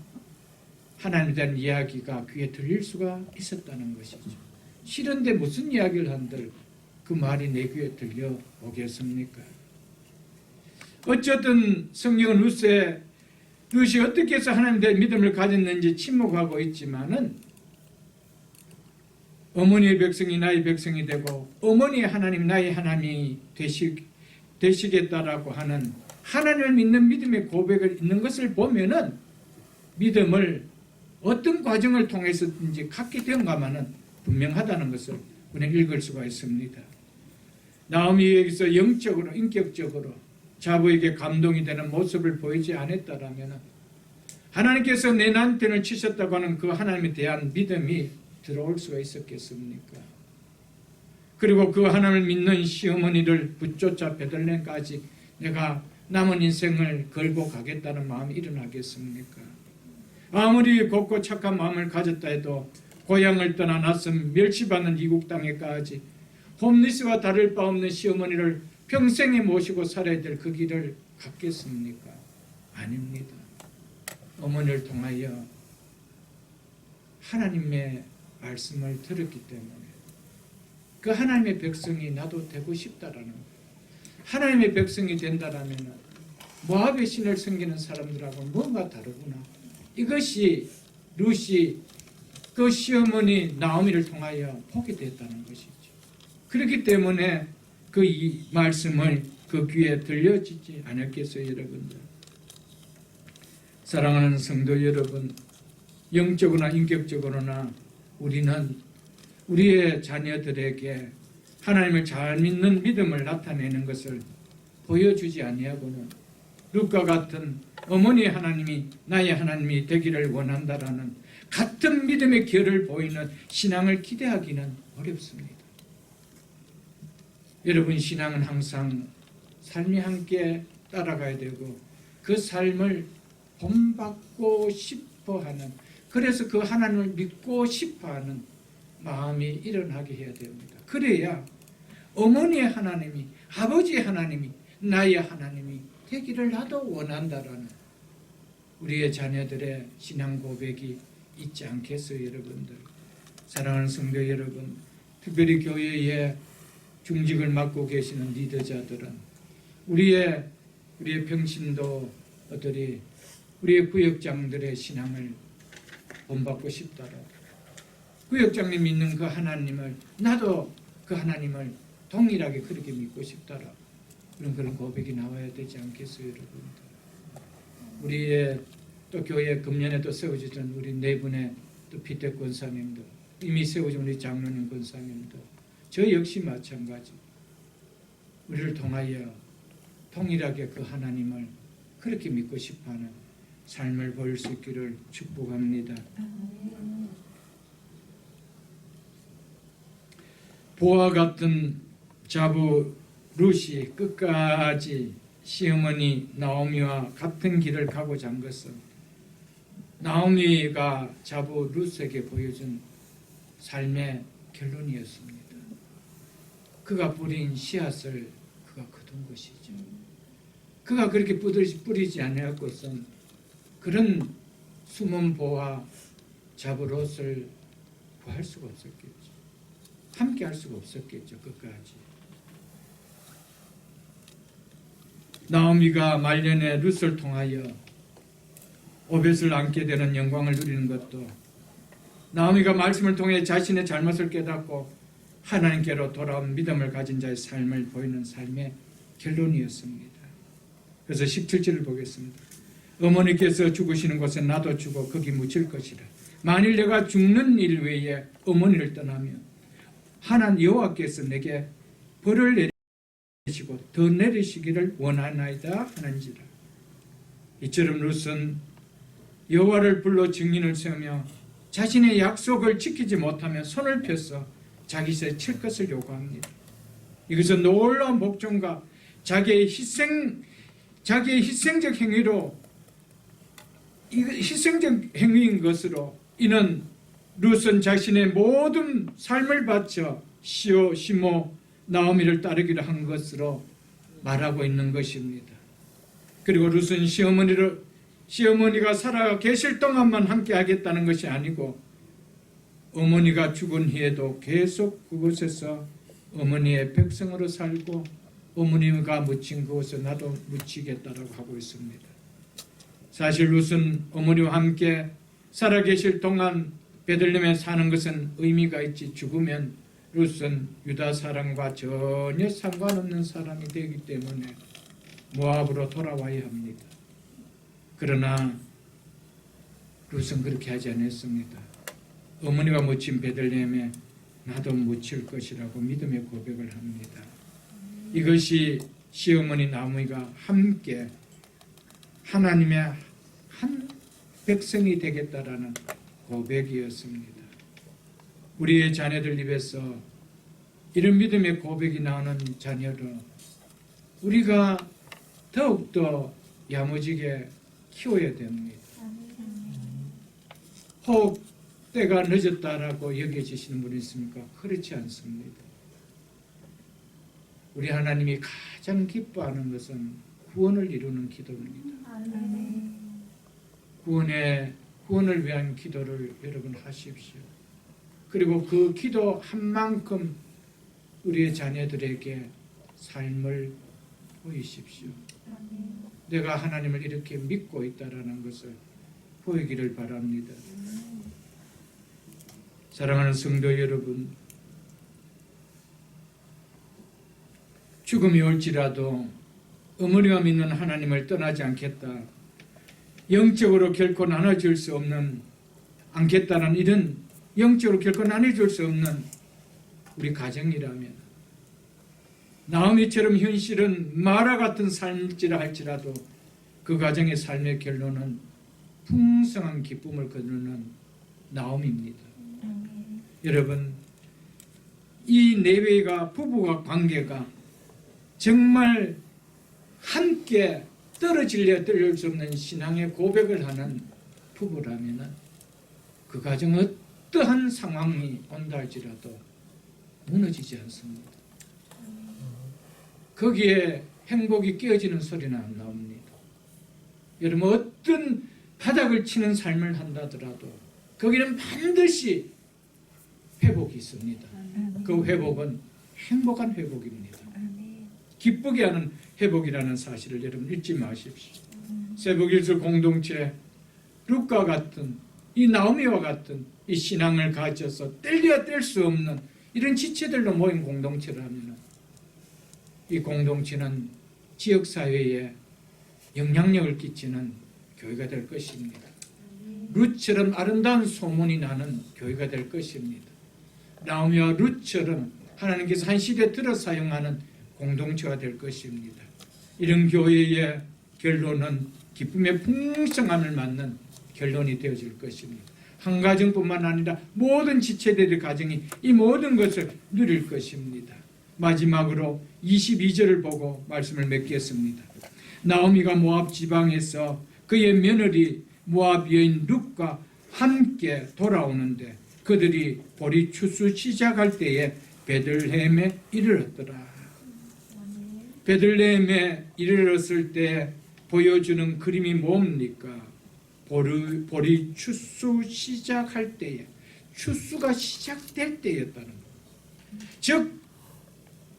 하나님에 대한 이야기가 귀에 들릴 수가 있었다는 것이죠. 싫은데 무슨 이야기를 한들 그 말이 내 귀에 들려오겠습니까? 어쨌든 성경은 룻이 어떻게 해서 하나님에 대한 믿음을 가졌는지 침묵하고 있지만은 어머니의 백성이 나의 백성이 되고 어머니의 하나님 나의 하나님이 되시겠다라고 하는 하나님을 믿는 믿음의 고백을 있는 것을 보면은 믿음을 어떤 과정을 통해서든지 갖게 되는가만은 분명하다는 것을 우리는 읽을 수가 있습니다. 나오미에게서 영적으로 인격적으로 자부에게 감동이 되는 모습을 보이지 않았다라면 하나님께서 내 남편을 치셨다고 하는 그 하나님에 대한 믿음이 들어올 수가 있었겠습니까? 그리고 그 하나님을 믿는 시어머니를 붙쫓아 베들레헴까지 내가 남은 인생을 걸고 가겠다는 마음이 일어나겠습니까? 아무리 곱고 착한 마음을 가졌다 해도 고향을 떠나 낯선 멸시받는 이국 땅에까지 홈리스와 다를 바 없는 시어머니를 평생에 모시고 살아야 될 그 길을 갔겠습니까? 아닙니다. 어머니를 통하여 하나님의 말씀을 들었기 때문에 그 하나님의 백성이 나도 되고 싶다라는 거예요. 하나님의 백성이 된다라면 모압의 신을 섬기는 사람들하고 뭔가 다르구나. 이것이 룻이 그 시어머니 나오미를 통하여 보게 됐다는 것이죠. 그렇기 때문에 그 이 말씀을 그 귀에 들려지지 않았겠어요, 여러분들. 사랑하는 성도 여러분, 영적으로나 인격적으로나 우리는 우리의 자녀들에게 하나님을 잘 믿는 믿음을 나타내는 것을 보여주지 아니하고는 룻과 같은 어머니의 하나님이 나의 하나님이 되기를 원한다라는 같은 믿음의 결을 보이는 신앙을 기대하기는 어렵습니다. 여러분, 신앙은 항상 삶이 함께 따라가야 되고 그 삶을 본받고 싶어하는, 그래서 그 하나님을 믿고 싶어하는 마음이 일어나게 해야 됩니다. 그래야 어머니의 하나님이, 아버지의 하나님이 나의 하나님이 되기를 나도 원한다라는 우리의 자녀들의 신앙 고백이 있지 않겠어요, 여러분들. 사랑하는 성도 여러분, 특별히 교회에 중직을 맡고 계시는 리더자들은 우리의 평신도들이 우리의 구역장들의 신앙을 본받고 싶다라. 구역장님 믿는 그 하나님을, 나도 그 하나님을 동일하게 그렇게 믿고 싶다라. 그런 고백이 나와야 되지 않겠어요, 여러분들. 우리의 또 교회 금년에 또 세워지던 우리 네 분의 또 피대 권사님들, 이미 세워진 우리 장로님 권사님들, 저 역시 마찬가지. 우리를 통하여 동일하게 그 하나님을 그렇게 믿고 싶어하는 삶을 보일 수 있기를 축복합니다. 보아 같은 자부 룻이 끝까지 시어머니 나오미와 같은 길을 가고자 한 것은 나오미가 자부 룻에게 보여준 삶의 결론이었습니다. 그가 뿌린 씨앗을 그가 거둔 것이죠. 그가 그렇게 뿌리지 아니하고선 그런 숨은 보아 자부 룻을 구할 수가 없었겠죠. 함께 할 수가 없었겠죠. 끝까지. 나오미가 말년에 룻을 통하여 오벳을 안게 되는 영광을 누리는 것도, 나오미가 말씀을 통해 자신의 잘못을 깨닫고 하나님께로 돌아온 믿음을 가진 자의 삶을 보이는 삶의 결론이었습니다. 그래서 17절을 보겠습니다. 어머니께서 죽으시는 곳에 나도 죽어 거기 묻힐 것이라. 만일 내가 죽는 일 외에 어머니를 떠나면 하나님 여호와께서 내게 벌을 내리시고 더 내리시기를 원하나이다 하는지라. 이처럼 룻은 여호와를 불러 증인을 세우며 자신의 약속을 지키지 못하며 손을 펴서 자기 세 칠 것을 요구합니다. 이것은 놀라운 복종과 자기의 희생적 행위로, 희생적 행위인 것으로 이는 룻은 자신의 모든 삶을 바쳐 시오 시모 나오미를 따르기로 한 것으로 말하고 있는 것입니다. 그리고 룻은 시어머니가 살아 계실 동안만 함께 하겠다는 것이 아니고 어머니가 죽은 후에도 계속 그곳에서 어머니의 백성으로 살고 어머니가 묻힌 그곳에 나도 묻히겠다라고 하고 있습니다. 사실 룻은 어머니와 함께 살아계실 동안 베들레헴에 사는 것은 의미가 있지, 죽으면 룻은 유다 사람과 전혀 상관없는 사람이 되기 때문에 모압으로 돌아와야 합니다. 그러나 룻은 그렇게 하지 않았습니다. 어머니가 묻힌 베들레헴에 나도 묻힐 것이라고 믿음의 고백을 합니다. 이것이 시어머니 나오미가 함께 하나님의 한 백성이 되겠다라는 고백이었습니다. 우리의 자녀들 입에서 이런 믿음의 고백이 나오는 자녀를 우리가 더욱더 야무지게 키워야 됩니다. 혹 때가 늦었다라고 여겨지시는 분이 있습니까? 그렇지 않습니다. 우리 하나님이 가장 기뻐하는 것은 구원을 이루는 기도입니다. 구원을 위한 기도를 여러분 하십시오. 그리고 그 기도 한 만큼 우리의 자녀들에게 삶을 보이십시오. 내가 하나님을 이렇게 믿고 있다라는 것을 보이기를 바랍니다. 사랑하는 성도 여러분, 죽음이 올지라도 어머니가 믿는 하나님을 떠나지 않겠다, 영적으로 결코 나눠줄 수 없는, 않겠다는 이런 영적으로 결코 나눠줄 수 없는 우리 가정이라면, 나오미처럼 현실은 마라 같은 삶일지라 할지라도 그 가정의 삶의 결론은 풍성한 기쁨을 거두는 나오미입니다. 여러분, 이 내외가 부부가 관계가 정말 함께 떨어질래 떨릴 수 없는 신앙의 고백을 하는 부부라면 그 가정 어떠한 상황이 온다 할지라도 무너지지 않습니다. 거기에 행복이 깨어지는 소리는 안 나옵니다. 여러분, 어떤 바닥을 치는 삶을 한다더라도 거기는 반드시 회복이 있습니다. 그 회복은 행복한 회복입니다. 기쁘게 하는 회복이라는 사실을 여러분 잊지 마십시오. 새벽일수 공동체 룻과 같은 이 나오미와 같은 이 신앙을 가져서 뗄려야 뗄 수 없는 이런 지체들로 모인 공동체라면 이 공동체는 지역사회에 영향력을 끼치는 교회가 될 것입니다. 룻처럼 아름다운 소문이 나는 교회가 될 것입니다. 나오미와 룻처럼 하나님께서 한 시대 들어 사용하는 공동체가 될 것입니다. 이런 교회의 결론은 기쁨의 풍성함을 맞는 결론이 되어질 것입니다. 한 가정뿐만 아니라 모든 지체들의 가정이 이 모든 것을 누릴 것입니다. 마지막으로 22절을 보고 말씀을 맺겠습니다. 나오미가 모압 지방에서 그의 며느리 모압 여인 룻과 함께 돌아오는데 그들이 보리 추수 시작할 때에 베들레헴에 이르렀더라. 베들레헴에 이르렀을 때 보여주는 그림이 뭡니까? 보리 추수 시작할 때에, 추수가 시작될 때였다는 것. 즉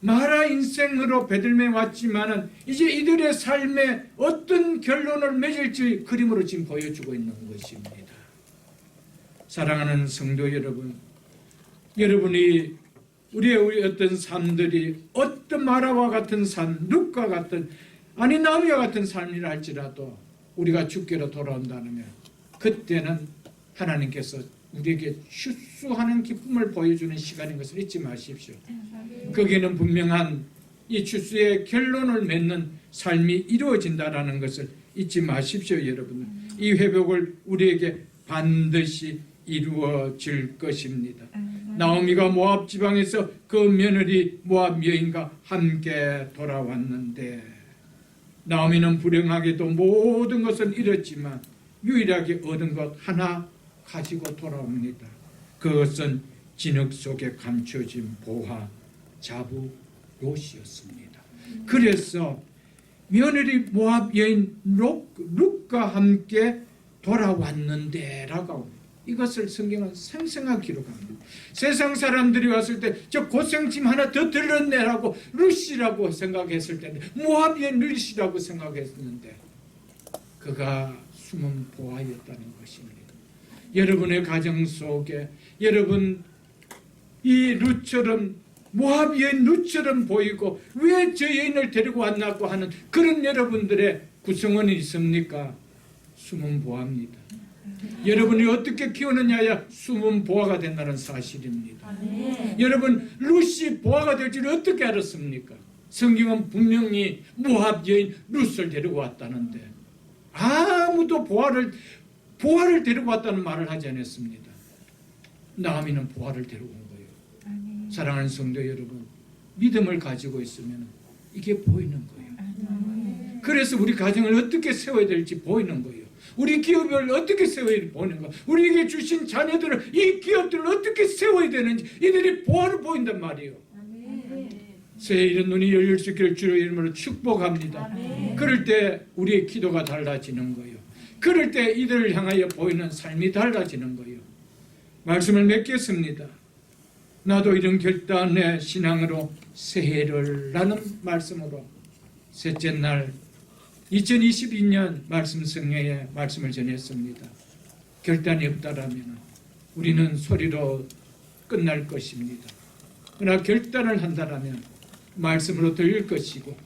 마라 인생으로 베들레헴에 왔지만은 이제 이들의 삶에 어떤 결론을 맺을지 그림으로 지금 보여주고 있는 것입니다. 사랑하는 성도 여러분, 여러분이 우리의 어떤 삶들이 어떤 마라와 같은 삶, 룻과 같은, 아니 나오미와 같은 삶이라 할지라도 우리가 주께로 돌아온다면 그때는 하나님께서 우리에게 추수하는 기쁨을 보여주는 시간인 것을 잊지 마십시오. 거기에는 분명한 이 추수의 결론을 맺는 삶이 이루어진다는 것을 잊지 마십시오. 여러분, 이 회복을 우리에게 반드시 이루어질 것입니다. 나오미가 모압 지방에서 그 며느리 모압 여인과 함께 돌아왔는데 나오미는 불행하게도 모든 것을 잃었지만 유일하게 얻은 것 하나 가지고 돌아옵니다. 그것은 진흙 속에 감춰진 보화 자부 롯이었습니다. 그래서 며느리 모압 여인 룻과 함께 돌아왔는데 라고 이것을 성경은 생생하게 기록합니다. 세상 사람들이 왔을 때 저 고생짐 하나 더 들었네라고 룻이라고 생각했을 텐데 모압의 룻이라고 생각했는데 그가 숨은 보화였다는 것입니다. 여러분의 가정 속에 여러분 이 룻처럼 모압 여인 룻처럼 보이고 왜 저 여인을 데리고 왔나고 하는 그런 여러분들의 구성원이 있습니까? 숨은 보화입니다. 여러분이 어떻게 키우느냐야 숨은 보화가 된다는 사실입니다. 여러분 룻이 보화가 될 줄 어떻게 알았습니까? 성경은 분명히 모압 여인 룻을 데리고 왔다는데 아무도 보화를 데리고 왔다는 말을 하지 않았습니다. 나오미는 보화를 데리고 온 거예요. 사랑하는 성도 여러분, 믿음을 가지고 있으면 이게 보이는 거예요. 그래서 우리 가정을 어떻게 세워야 될지 보이는 거예요. 우리 기업을 어떻게 세워야 보이는 거예요. 우리에게 주신 자녀들을 이 기업들을 어떻게 세워야 되는지 이들이 보화를 보인단 말이에요. 새해 이런 눈이 열릴 수 있기를 주의 이름으로 축복합니다. 그럴 때 우리의 기도가 달라지는 거예요. 그럴 때 이들을 향하여 보이는 삶이 달라지는 거예요. 말씀을 맺겠습니다. 나도 이런 결단의 신앙으로 새해를 라는 말씀으로 셋째 날 2022년 말씀 성경에 말씀을 전했습니다. 결단이 없다라면 우리는 소리로 끝날 것입니다. 그러나 결단을 한다라면 말씀으로 들릴 것이고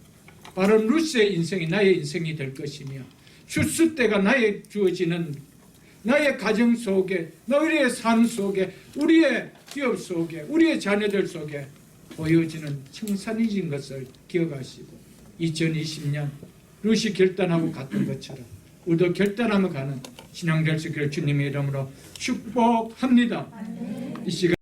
바로 루스의 인생이 나의 인생이 될 것이며 출수 때가 나의 주어지는 나의 가정 속에 너희의 삶 속에 우리의 기업 속에 우리의 자녀들 속에 보여지는 청산이진 것을 기억하시고 2020년 루시 결단하고 갔던 것처럼 우리도 결단하며 가는 신앙 될 수 있기를 주님의 이름으로 축복합니다. 이 시간